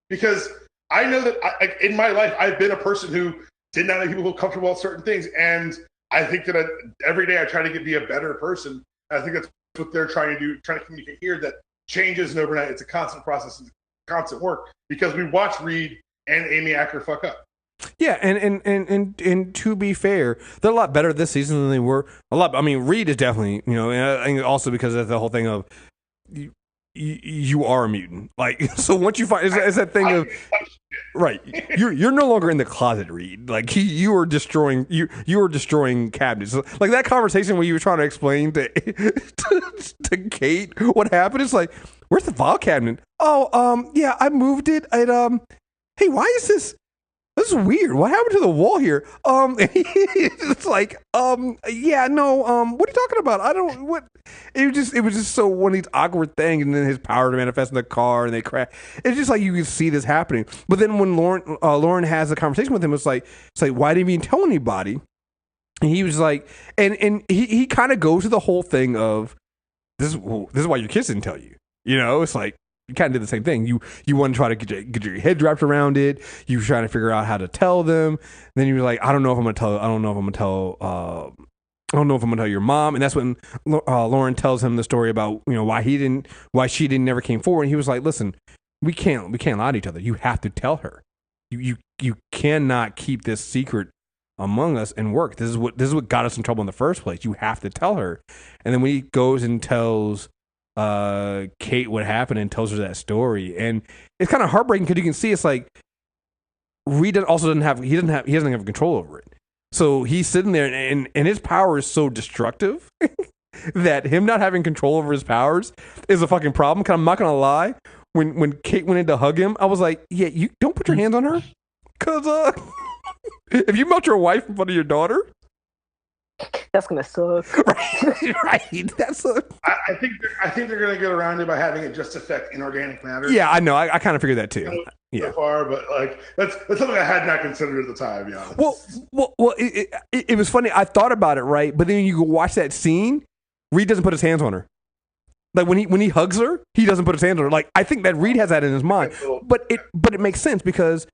because I know that in my life, I've been a person who did not make people feel comfortable with certain things. And I think that every day I try to be a better person. I think that's what they're trying to do, trying to communicate here, that change isn't overnight. It's a constant process, and constant work, because we watch Reed and Amy Acker fuck up. Yeah, and to be fair, they're a lot better this season than they were. A lot. I mean, Reed is definitely, and I think also because of the whole thing of you are a mutant. Like, so once you find, it's that thing of, right, you're no longer in the closet, Reed. Like, you are destroying cabinets. So, like that conversation where you were trying to explain to Kate what happened. It's like, where's the file cabinet? Oh, yeah, I moved it. Hey, why is this? This is weird. What happened to the wall here? It's like, yeah, no, what are you talking about? I don't, what? It was just so one of these awkward things, and then his power to manifest in the car, and they crash. It's just like you can see this happening. But then when Lauren has a conversation with him, it's like, why didn't you tell anybody? And he was like, and he kind of goes to the whole thing of, this is why your kids didn't tell you. You know, it's like, you kind of did the same thing. You want to try to get your head wrapped around it. You were trying to figure out how to tell them. Then you were like, I don't know if I'm gonna tell your mom. And that's when Lauren tells him the story about, you know, why she didn't never came forward. And he was like, listen, we can't lie to each other. You have to tell her. You cannot keep this secret among us and work. This is what got us in trouble in the first place. You have to tell her. And then when he goes and tells Kate what happened and tells her that story, and it's kind of heartbreaking because you can see it's like Reed doesn't have control over it. So he's sitting there and his power is so destructive that him not having control over his powers is a fucking problem. Cause I'm not gonna lie, when Kate went in to hug him, I was like, yeah, you don't put your hands on her, cause if you melt your wife in front of your daughter, that's gonna suck. Right. That's I think they're gonna get around it by having it just affect inorganic matter. Yeah, I know. I kind of figured that too. So far, but like that's something I had not considered at the time. Yeah. Well, it was funny. I thought about it, right? But then you go watch that scene. Reed doesn't put his hands on her. Like when he hugs her, he doesn't put his hands on her. Like I think that Reed has that in his mind. But it makes sense because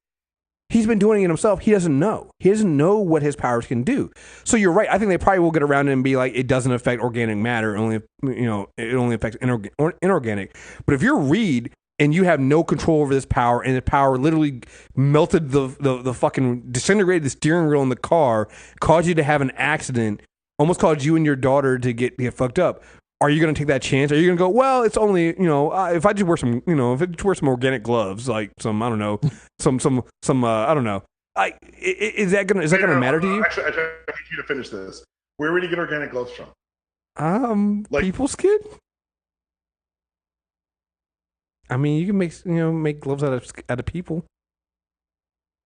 he's been doing it himself. He doesn't know. He doesn't know what his powers can do. So you're right. I think they probably will get around it and be like, it doesn't affect organic matter. It only affects inorganic. But if you're Reed and you have no control over this power, and the power literally melted the fucking disintegrated the steering wheel in the car, caused you to have an accident, almost caused you and your daughter to get fucked up. Are you going to take that chance? Are you going to go, well, it's only, if I just wear some, if I just wear some organic gloves, like some, I don't know, I don't know. Is that going to matter to you? Actually, I need you to finish this. Where would you get organic gloves from? People's skin. I mean, you can make gloves out of people.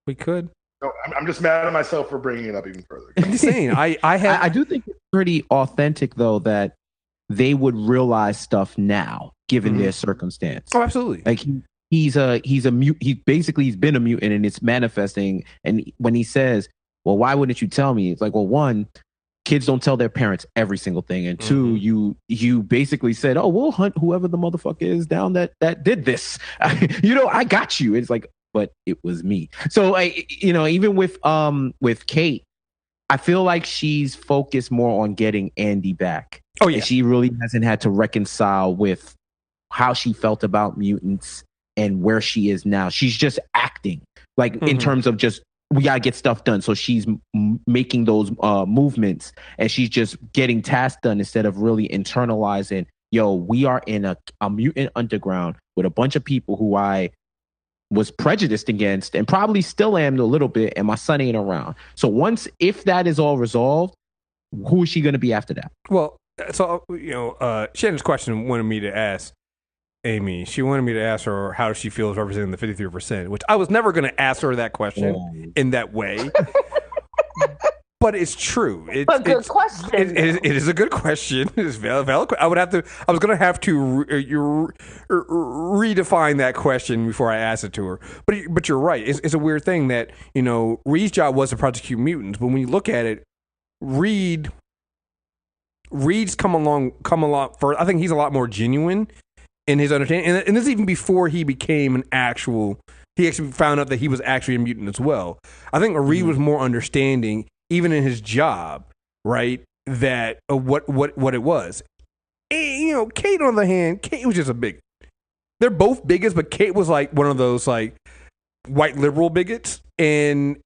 We could. No, I'm just mad at myself for bringing it up even further. I'm just saying, I do think it's pretty authentic though that they would realize stuff now, given their circumstance. Oh, absolutely. Like he's a mute. He's been a mutant and it's manifesting. And when he says, "Well, why wouldn't you tell me?" It's like, well, one, kids don't tell their parents every single thing, and two, you basically said, "Oh, we'll hunt whoever the motherfucker is down that did this." I got you. It's like, but it was me. So even with Kate, I feel like she's focused more on getting Andy back. Oh yeah, and she really hasn't had to reconcile with how she felt about mutants and where she is now. She's just acting like in terms of just, we gotta get stuff done. So she's making those movements, and she's just getting tasks done instead of really internalizing. Yo, we are in a mutant underground with a bunch of people who I was prejudiced against, and probably still am a little bit. And my son ain't around. So if that is all resolved, who is she going to be after that? Well, so Shannon's question wanted me to ask Amy. She wanted me to ask her how she feels representing the 53%, which I was never going to ask her that question in that way. But it's true. Good question. It is a good question. It's valid. I was going to have to redefine that question before I asked it to her. But you're right. It's a weird thing that Reed's job was to prosecute mutants, but when you look at it, Reed's come along for. I think he's a lot more genuine in his understanding, and this is even before he became an actual. He actually found out that he was actually a mutant as well. I think Reed was more understanding, even in his job, right? That what it was. And, Kate on the other hand, Kate was just a bigot. They're both bigots, but Kate was like one of those like white liberal bigots, and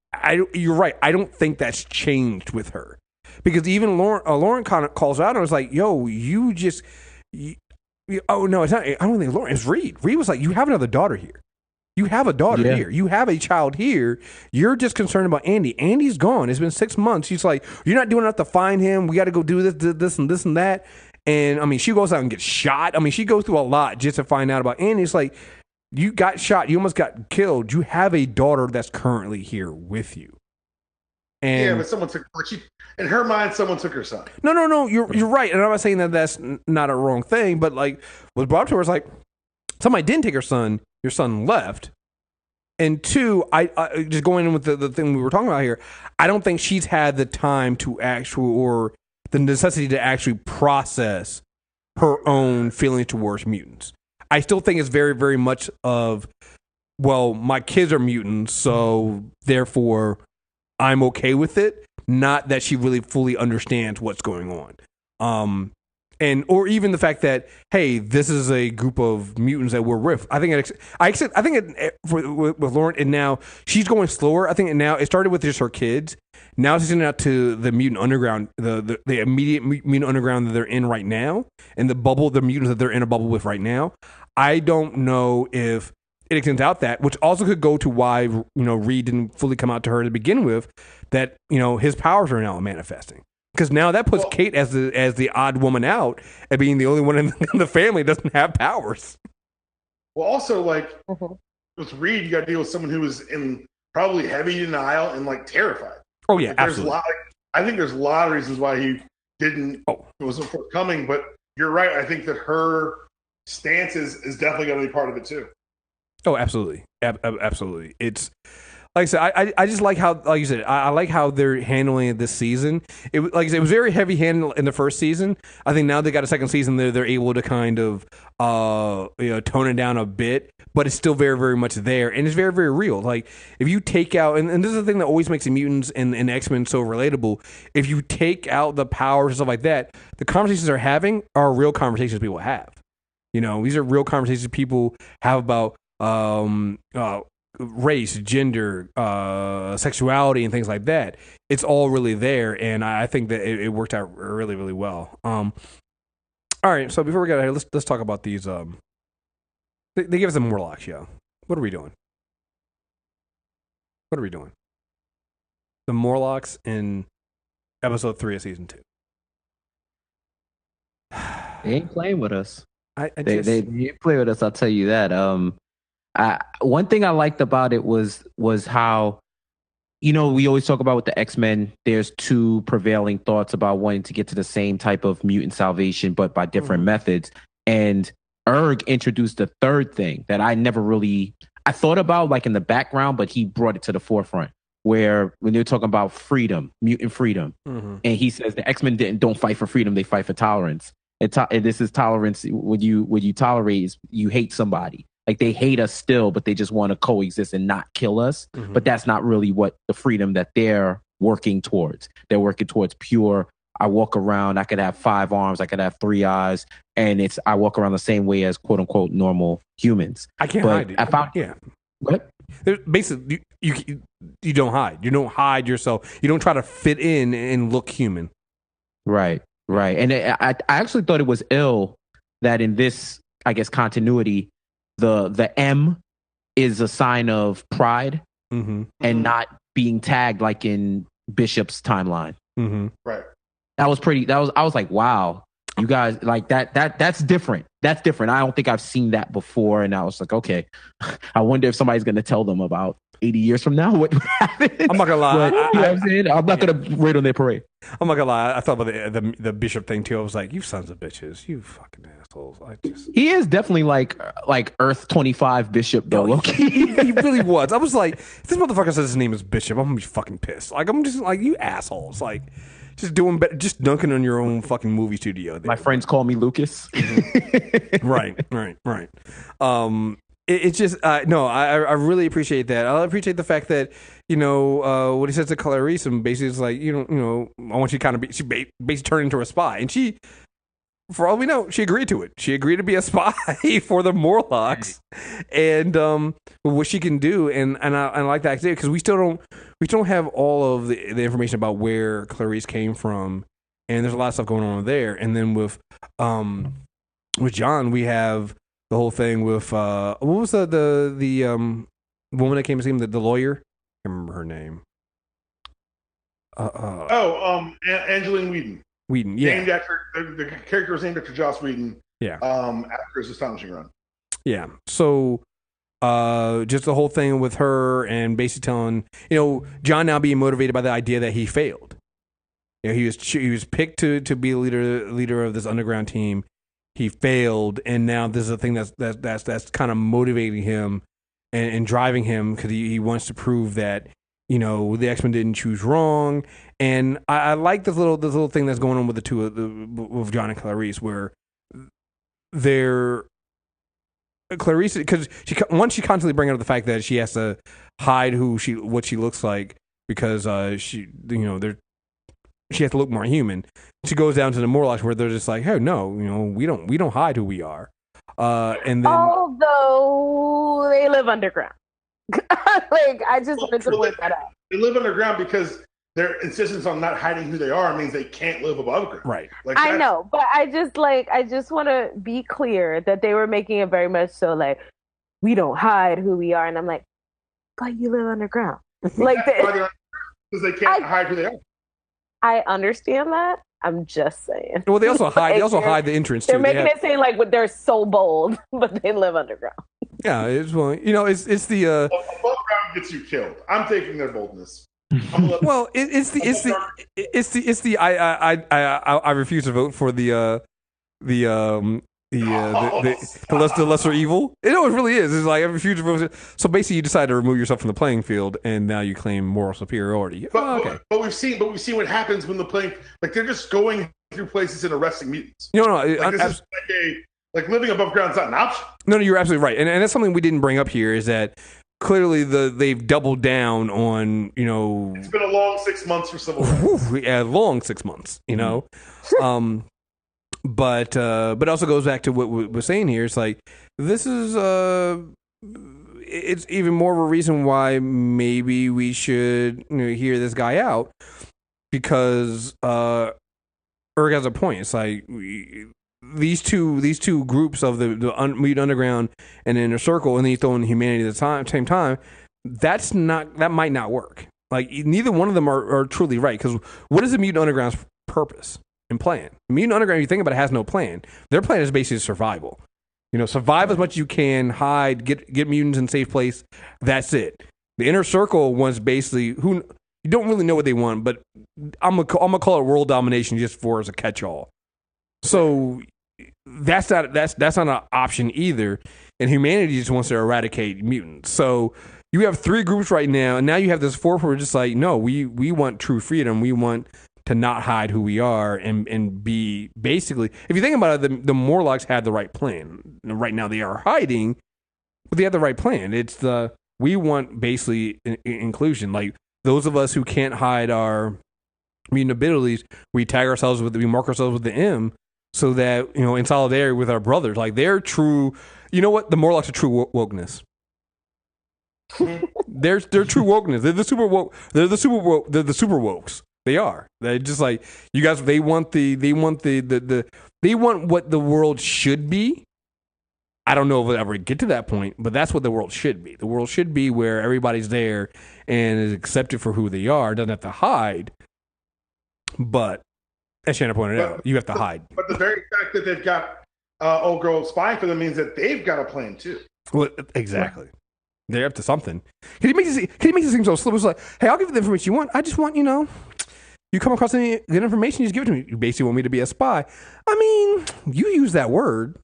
you're right. I don't think that's changed with her. Because even Lauren kind of calls out and was like, yo, Oh no, it's not. I don't think Lorna. It's Reed. Reed was like, you have another daughter here. You have a daughter here. You have a child here. You're just concerned about Andy. Andy's gone. It's been 6 months. She's like, you're not doing enough to find him. We got to go do this and that. And I mean, she goes out and gets shot. I mean, she goes through a lot just to find out about Andy. It's like, you got shot. You almost got killed. You have a daughter that's currently here with you. And yeah, but someone took, in her mind, someone took her son. No. You're right. And I'm not saying that that's not a wrong thing, but like what brought up to her is like, somebody didn't take her son. Your son left. And two, I just going in with the thing we were talking about here, I don't think she's had the time to or the necessity to actually process her own feelings towards mutants. I still think it's very, very much of, well, my kids are mutants, so therefore I'm okay with it. Not that she really fully understands what's going on. Or even the fact that, hey, this is a group of mutants that we're with. I think with Lauren, and now she's going slower. I think now it started with just her kids. Now it's getting out to the Mutant Underground, the immediate Mutant Underground that they're in right now, and the mutants that they're in a bubble with right now. I don't know if it extends out that, which also could go to why Reed didn't fully come out to her to begin with. That his powers are now manifesting. Because now that puts Kate as the odd woman out and being the only one in the family that doesn't have powers. Well, also, like, with Reed, you got to deal with someone who is in probably heavy denial and, like, terrified. Oh, yeah, like, absolutely. I think there's a lot of reasons why he wasn't forthcoming, but you're right. I think that her stance is definitely going to be part of it, too. Oh, absolutely. Absolutely. It's... Like I said, I just like how, like you said, I like how they're handling it this season. Like I said, it was very heavy handed in the first season. I think now they got a second season, they're able to kind of tone it down a bit, but it's still very, very much there, and it's very, very real. Like if you take out, and this is the thing that always makes the mutants and X-Men so relatable. If you take out the powers and stuff like that, the conversations they're having are real conversations people have. These are real conversations people have about race, gender, sexuality, and things like that. It's all really there, and I think that it worked out really, really well. All right, so before we get out here, let's talk about these. They give us a Morlocks, yo. What are we doing? The Morlocks in episode 3 of season 2. They ain't playing with us. They ain't play with us. I'll tell you that. One thing I liked about it was how, we always talk about with the X-Men, there's two prevailing thoughts about wanting to get to the same type of mutant salvation, but by different methods. And Erg introduced a third thing that I thought about like in the background, but he brought it to the forefront, where when they're talking about freedom, mutant freedom, and he says the X-Men don't fight for freedom, they fight for tolerance. And this is tolerance. When you tolerate is you hate somebody. Like they hate us still, but they just want to coexist and not kill us. But that's not really what the freedom that they're working towards. They're working towards pure, I walk around, I could have 5 arms, I could have 3 eyes, and I walk around the same way as quote unquote normal humans. I can't hide it. I found what? Basically, you don't hide. You don't hide yourself. You don't try to fit in and look human. Right. And I actually thought it was ill that in this, I guess, continuity, the M is a sign of pride and not being tagged like in Bishop's timeline. Right. I was like, wow, you guys like that's different. That's different. I don't think I've seen that before. And I was like, okay, I wonder if somebody's going to tell them about 80 years from now what happened. I'm not gonna lie. But, you know what I'm saying? I'm not going to raid on their parade. I'm not gonna lie. I thought about the Bishop thing too. I was like, you sons of bitches, you fucking assholes. He is definitely like Earth 25 Bishop though. No, he really was. I was like, if this motherfucker says his name is Bishop, I'm gonna be fucking pissed. Like I'm just like, you assholes. Like just doing better, just dunking on your own fucking movie studio. My friends call me Lucas. Right. It's just no. I really appreciate that. I appreciate the fact that what he says to Clarice, and basically it's like I want you to kind of be. She basically turned into a spy, and she, for all we know, she agreed to it. She agreed to be a spy for the Morlocks, and what she can do, and I like that idea because we still don't have all of the information about where Clarice came from, and there's a lot of stuff going on there, and then with with John, we have the whole thing with what was the woman that came to see him, the lawyer? I can't remember her name. Angeline Whedon. Whedon, yeah. Named after the character was named after Joss Whedon. Yeah. After his astonishing run. Yeah. So, just the whole thing with her and basically telling, John now being motivated by the idea that he failed. He was picked to be the leader of this underground team. He failed, and now this is a thing that's kind of motivating him and driving him because he wants to prove that the X-Men didn't choose wrong. And I like this little thing that's going on with the two with John and Clarice, where Clarice, because she constantly bring up the fact that she has to hide what she looks like because she has to look more human. She goes down to the Morlocks where they're just like, hey, no, we don't hide who we are. And then although they live underground. I just wanted to point that out. They live underground because their insistence on not hiding who they are means they can't live above ground. Right. I know, but I just want to be clear that they were making it very much so like, we don't hide who we are. And I'm like, but you live underground. Because they can't hide who they are. I understand that. I'm just saying. Well, they also hide. They also hide the entrance. They're making it seem like they're so bold, but they live underground. Yeah, it's the above ground gets you killed. I'm taking their boldness. Well, I refuse to vote for the lesser evil. It really is. It's like I refuse to vote. So basically, you decide to remove yourself from the playing field, and now you claim moral superiority. But we've seen what happens when the playing, like they're just going through places and arresting mutants. This is like living above ground is not an option. No, you're absolutely right, and that's something we didn't bring up here. Is that clearly they've doubled down on It's been a long 6 months for Civil War. Yeah, long 6 months. But it also goes back to what we're saying here. It's like this is it's even more of a reason why maybe we should hear this guy out because Erg has a point. It's like these two groups of the Mutant Underground and the Inner Circle, and then you throw in humanity at the same time. That might not work. Like neither one of them are truly right. Because what is the Mutant Underground's purpose and plan? Mutant Underground, if you think about it, has no plan. Their plan is basically survival. Survive as much as you can, hide, get mutants in a safe place. That's it. The Inner Circle wants basically who you don't really know what they want, but I'm gonna call it world domination just as a catch-all. So that's not an option either. And humanity just wants to eradicate mutants. So you have three groups right now, and now you have this fourth where we're just like, no, we want true freedom. We want to not hide who we are and be basically, if you think about it, the Morlocks had the right plan. Right now they are hiding, but they have the right plan. It's we want basically inclusion. Like those of us who can't hide our mutant abilities, we mark ourselves with the M so that, in solidarity with our brothers, like they're true. You know what? The Morlocks are true wokeness. They're true wokeness. They're the super woke. They're the super woke. They're the super wokes. They are. They're just like you guys. They want they want what the world should be. I don't know if we'll ever get to that point, but that's what the world should be. The world should be where everybody's there and is accepted for who they are. Doesn't have to hide. But as Shanna pointed out, you have to hide. But the very fact that they've got old girl spying for them means that they've got a plan too. Well, exactly. Right. They're up to something. Can you make this seem so slippery? It's like, hey, I'll give you the information you want. I just want, you come across any good information, you just give it to me. You basically want me to be a spy. I mean, you use that word.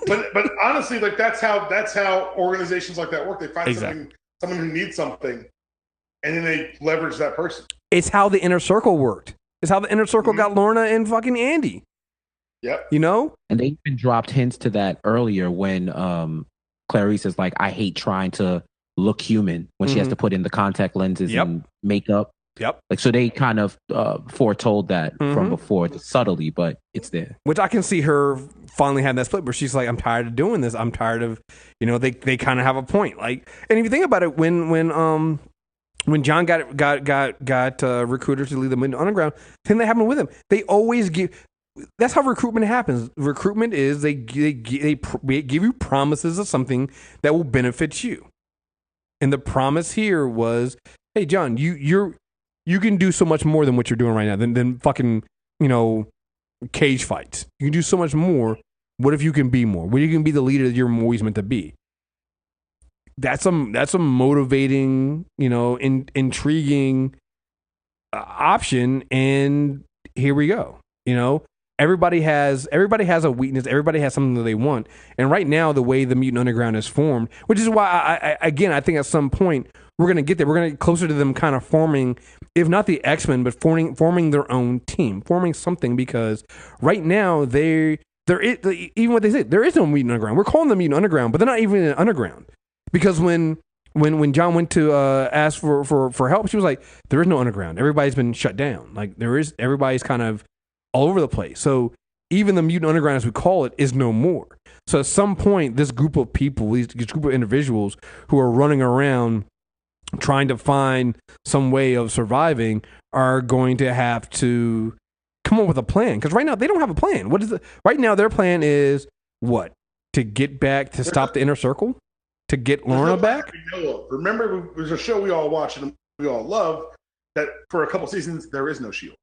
but honestly, like that's how organizations like that work. They find someone who needs something, and then they leverage that person. It's how the Inner Circle worked. It's how the Inner Circle got Lorna and fucking Andy. Yep. And they even dropped hints to that earlier when Clarice is like, I hate trying to look human when she has to put in the contact lenses and makeup. Yep. Like, so they kind of foretold that from before, subtly, but it's there. Which I can see her finally having that split where she's like, I'm tired of doing this. I'm tired of, they kind of have a point. Like, and if you think about it, when John got recruited to lead the Mutant Underground, thing that happened with him, they always give that's how recruitment happens. Recruitment is they give you promises of something that will benefit you. And the promise here was, hey, John, you can do so much more than what you're doing right now than fucking, cage fights. You can do so much more. What if you can be more? What if you can be the leader that you're always meant to be? That's a motivating, intriguing option. And here we go. Everybody has a weakness. Everybody has something that they want. And right now, the way the Mutant Underground is formed, which is why I think at some point we're going to get there. We're going to get closer to them kind of forming, if not the X-Men, but forming their own team, forming something, because right now there is, even what they say, there is no Mutant Underground. We're calling them Mutant Underground, but they're not even an underground. Because when John went to ask for help, she was like, there is no underground. Everybody's been shut down. Like everybody's kind of all over the place. So even the Mutant Underground, as we call it, is no more. So at some point, this group of people, this group of individuals who are running around trying to find some way of surviving are going to have to come up with a plan. Because right now, they don't have a plan. Right now, their plan is what? To get back, to stop the inner circle? To get Lorna back? Remember, there's a show we all watch and we all love that for a couple seasons, there is no shield.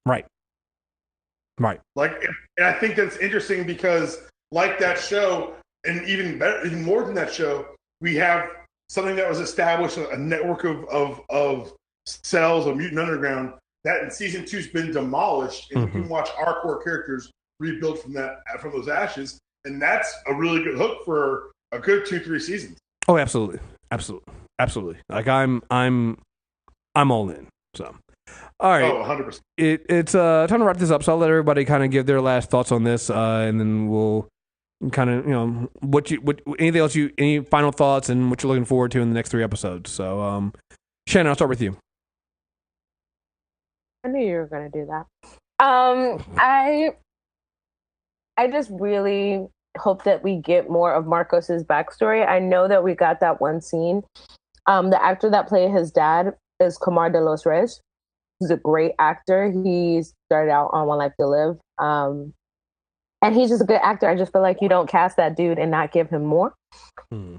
Right. And I think that's interesting because, like that show, and even better, even more than that show, we have something that was established, a network of cells of Mutant Underground that in season 2's been demolished, and you can watch our core characters rebuild from those ashes, and that's a really good hook for a good 2-3 seasons. Oh, absolutely. Like I'm all in. So, all right. Oh, 100%. It's time to wrap this up. So I'll let everybody kind of give their last thoughts on this, and then we'll kind of anything else any final thoughts and what you're looking forward to in the next 3 episodes. So, Shannon, I'll start with you. I knew you were going to do that. I just really hope that we get more of Marcos's backstory. I know that we got that one scene. The actor that played his dad is Comar de los Reyes. He's a great actor. He started out on One Life to Live. And he's just a good actor. I just feel like you don't cast that dude and not give him more.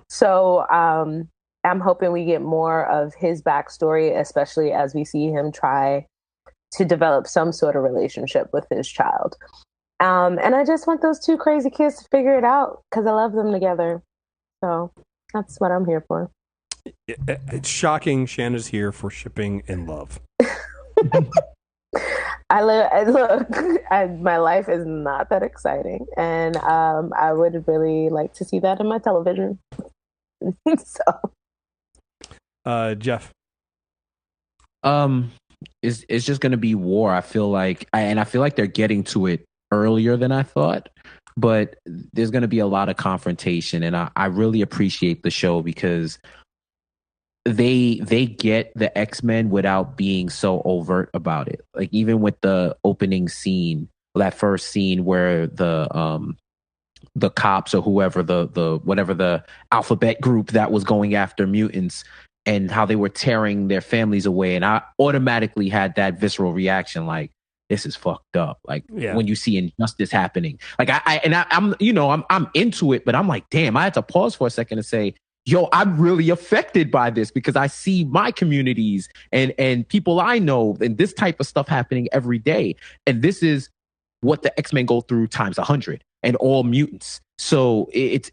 So I'm hoping we get more of his backstory, especially as we see him try to develop some sort of relationship with his child. And I just want those 2 crazy kids to figure it out because I love them together. So that's what I'm here for. It's shocking Shanna's here for shipping and love. My life is not that exciting. And I would really like to see that in my television. So. Jeff. It's just going to be war. I feel like, I feel like they're getting to it earlier than I thought, but there's going to be a lot of confrontation, and I really appreciate the show because they get the X-Men without being so overt about it. Like even with the opening scene, that first scene where the cops or whoever the whatever the alphabet group that was going after mutants and how they were tearing their families away, and I automatically had that visceral reaction like, this is fucked up. Like when you see injustice happening, like I'm into it, but I'm like, damn, I had to pause for a second and say, yo, I'm really affected by this because I see my communities and people I know and this type of stuff happening every day. And this is what the X-Men go through times 100 and all mutants. So it's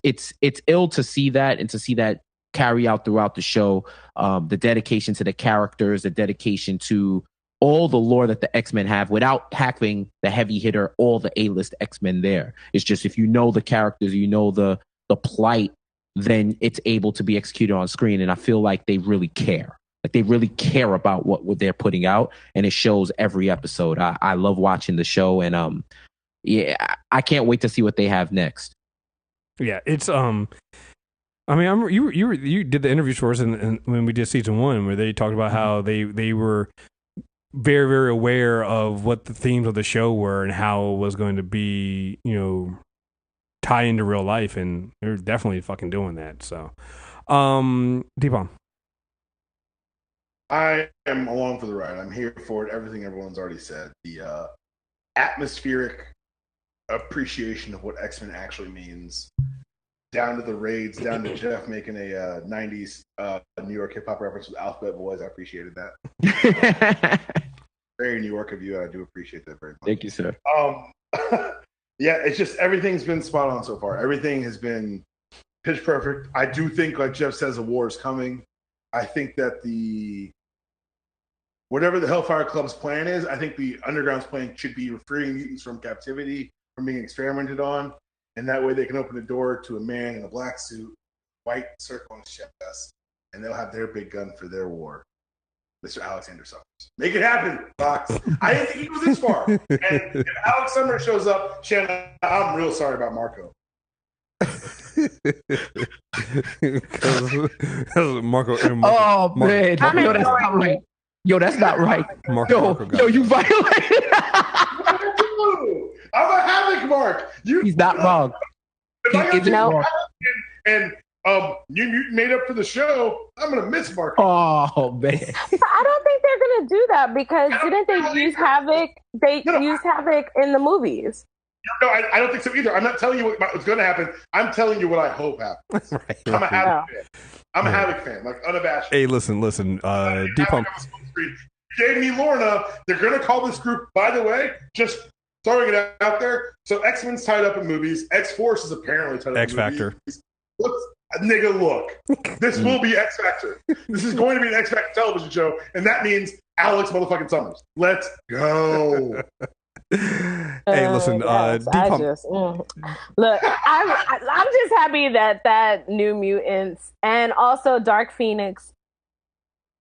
ill to see that and to see that carry out throughout the show. The dedication to the characters, the dedication to all the lore that the X-Men have without having the heavy hitter, all the A-list X-Men there. It's just if you know the characters, you know the plight, then it's able to be executed on screen. And I feel like they really care. Like they really care about what they're putting out, and it shows every episode. I love watching the show, and I can't wait to see what they have next. Yeah, it's I mean, you did the interviews for us, and when we did season 1, where they talked about how they were very, very aware of what the themes of the show were and how it was going to be, tie into real life, and they're definitely fucking doing that. So, Dpalm. I am along for the ride. I'm here for it. Everything everyone's already said. The atmospheric appreciation of what X-Men actually means. Down to the raids, down to Jeff making a 90s New York hip hop reference with Alphabet Boys. I appreciated that. Very New York of you. I do appreciate that very much. Thank you, sir. Yeah, it's just everything's been spot on so far. Everything has been pitch perfect. I do think, like Jeff says, a war is coming. I think that whatever the Hellfire Club's plan is, I think the Underground's plan should be freeing mutants from captivity, from being experimented on, and that way they can open the door to a man in a black suit, white circle on his chest, and they'll have their big gun for their war. Mr. Alexander Summers. Make it happen, Fox. I didn't think he'd go this far. And if Alex Summers shows up, Shanna, I'm real sorry about Marco. Marco. Oh, man. Yo, that's not right. Yo, that's not right. Yo, you violated. I'm a Havoc Mark. He's not wrong. If I got to and New Mutant made up for the show, I'm gonna miss Mark. Oh man! I don't think they're gonna do that because didn't they use Havoc? They used Havoc in the movies. No, I don't think so either. I'm not telling you what's going to happen. I'm telling you what I hope happens. Right. I'm a Havoc fan. I'm a Havoc fan, like unabashed. Hey, listen. Dpalm gave me Lorna. They're going to call this group. By the way, just throwing it out there. So X-Men's tied up in movies. X-Force is apparently tied up X in Factor. movies. Look. This will be X Factor. This is going to be an X Factor television show, and that means Alex motherfucking Summers. Let's go. Hey, listen. Look, I'm just happy that New Mutants and also Dark Phoenix.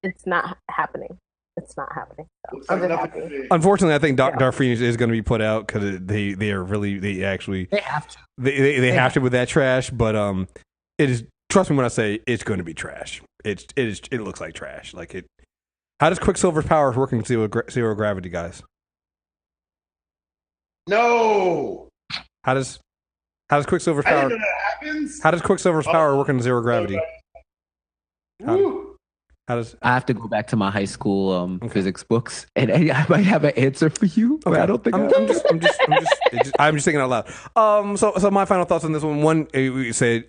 It's not happening. It's not happening. So I'm just happy. Unfortunately, I think Dark Phoenix is going to be put out because they have to. They have to with that trash. But it is. Trust me when I say it's going to be trash. It looks like trash. Like it. How does Quicksilver's powers work in zero gravity, guys? No. How does Quicksilver's power? I didn't know that happens. How does Quicksilver's power work in zero gravity? I have to go back to my high school physics books, and I might have an answer for you. But I don't think I'm just thinking out loud. So my final thoughts on this one. One, we said,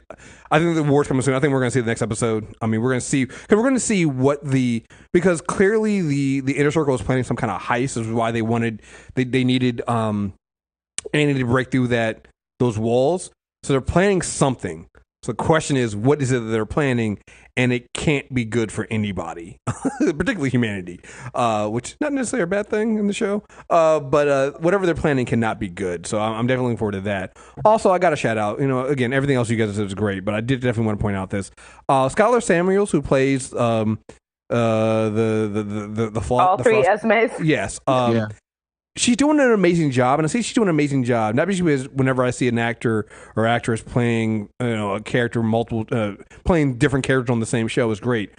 I think the war's coming soon. I think we're going to see the next episode. I mean, we're going to see what because clearly the Inner Circle was planning some kind of heist. This is why they needed Andy to break through those walls. So they're planning something. So the question is, what is it that they're planning? And it can't be good for anybody, particularly humanity, which is not necessarily a bad thing in the show. But whatever they're planning cannot be good. So I'm definitely looking forward to that. Also, I got to shout out, again, everything else you guys said was great, but I did definitely want to point out this. Skylar Samuels, who plays the all three Esmes. Yes. She's doing an amazing job, and I say she's doing an amazing job. Not because whenever I see an actor or actress playing, a character playing different characters on the same show is great.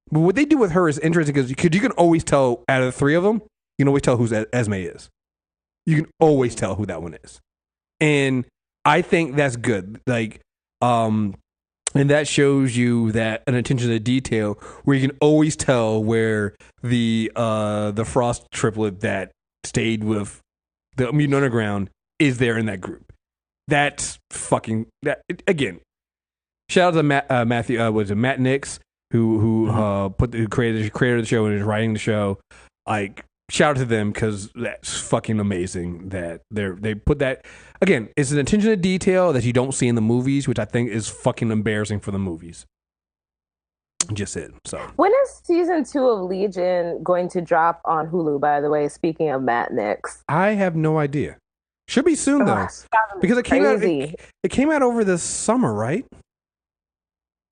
But what they do with her is interesting because you can always tell out of the three of them, you can always tell who Esme is. You can always tell who that one is, and I think that's good. Like, and that shows you that an attention to detail where you can always tell where the Frost triplet that stayed with the Mutant Underground is there in that group. That's fucking that again. Shout out to Matt Nix who created the show and is writing the show. Like, shout out to them because that's fucking amazing that they put that. Again, it's an attention to detail that you don't see in the movies, which I think is fucking embarrassing for the movies. Just it. So when is season 2 of Legion going to drop on Hulu, by the way, speaking of Matt Nix? I have no idea. Should be soon though. Because it came out over this summer, right?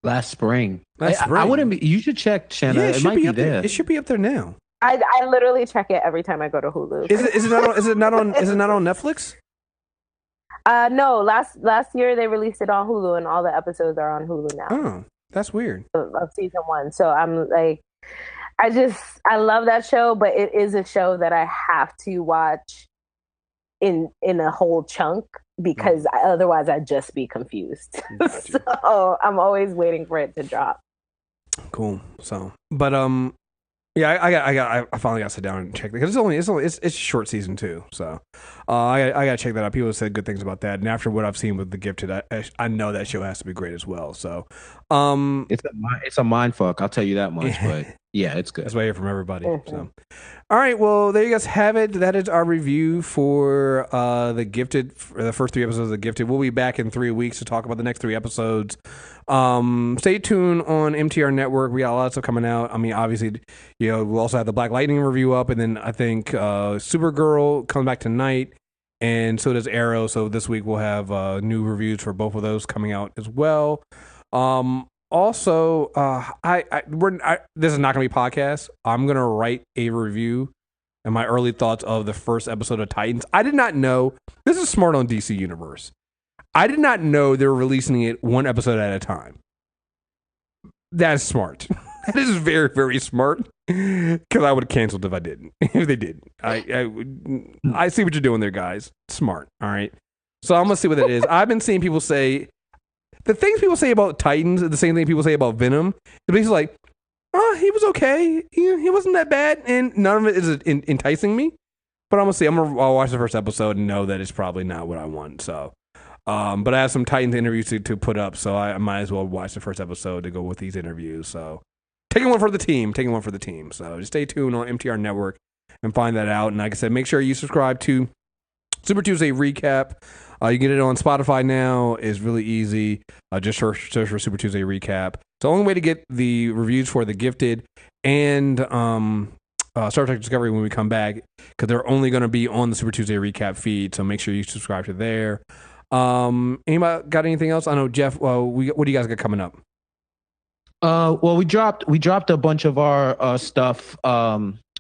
Last spring. I wouldn't be, you should check, Shanna. Yeah, it might be there. It should be up there now. I literally check it every time I go to Hulu. Is it not on Netflix? No, last year they released it on Hulu and all the episodes are on Hulu now. Oh. That's weird. Of season 1. So I'm like, I love that show, but it is a show that I have to watch in a whole chunk because otherwise I'd just be confused. So I'm always waiting for it to drop. Cool. So, but yeah, I finally got to sit down and check because it's a short season too. So, I gotta check that out. People have said good things about that, and after what I've seen with The Gifted, I know that show has to be great as well. So, it's a mind fuck. I'll tell you that much. But yeah, it's good. That's what I hear from everybody. So, all right, well, there you guys have it. That is our review for The Gifted, for the first 3 episodes of The Gifted. We'll be back in 3 weeks to talk about the next 3 episodes. Stay tuned on MTR Network. We got a lot of stuff coming out. I mean, obviously, we'll also have the Black Lightning review up, and then I think Supergirl comes back tonight, and so does Arrow. So this week we'll have new reviews for both of those coming out as well. Also, this is not going to be podcast. I'm going to write a review and my early thoughts of the first episode of Titans. I did not know, this is smart on DC Universe. I did not know they were releasing it 1 episode at a time. That's smart. That is very, very smart. Because I would have canceled if I didn't. If they did. I see what you're doing there, guys. Smart. All right. So I'm going to see what that is. I've been seeing people say, the things people say about Titans are the same thing people say about Venom. They're basically like, oh, he was okay. He wasn't that bad. And none of it is enticing me. But I'm going to see. I'll watch the first episode and know that it's probably not what I want. So, but I have some Titans interviews to put up. So I might as well watch the first episode to go with these interviews. So taking one for the team. So just stay tuned on MTR Network and find that out. And like I said, make sure you subscribe to Super Tuesday Recap. You can get it on Spotify now. It's really easy. Just search for Super Tuesday Recap. It's the only way to get the reviews for The Gifted and Star Trek Discovery when we come back, because they're only going to be on the Super Tuesday Recap feed. So make sure you subscribe to there. Anybody got anything else? I know, Jeff, what do you guys got coming up? Well, we dropped a bunch of our stuff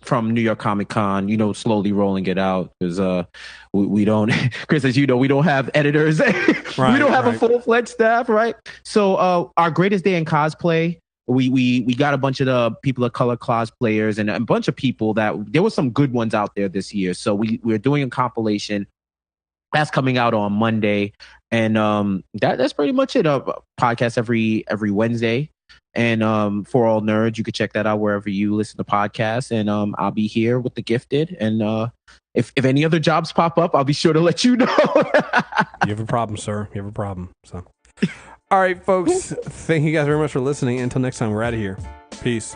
from New York Comic Con, slowly rolling it out because we don't, Kriss, as you know, we don't have editors. Right, we don't have a full-fledged staff, right? So our greatest day in cosplay, we got a bunch of the people of color cosplayers and a bunch of people that there were some good ones out there this year. So we're doing a compilation that's coming out on Monday, and that's pretty much it. Podcast every Wednesday. And for all nerds, you can check that out wherever you listen to podcasts. And I'll be here with The Gifted. And if any other jobs pop up, I'll be sure to let you know. You have a problem, sir. You have a problem. So, all right, folks. Thank you guys very much for listening. Until next time, we're out of here. Peace.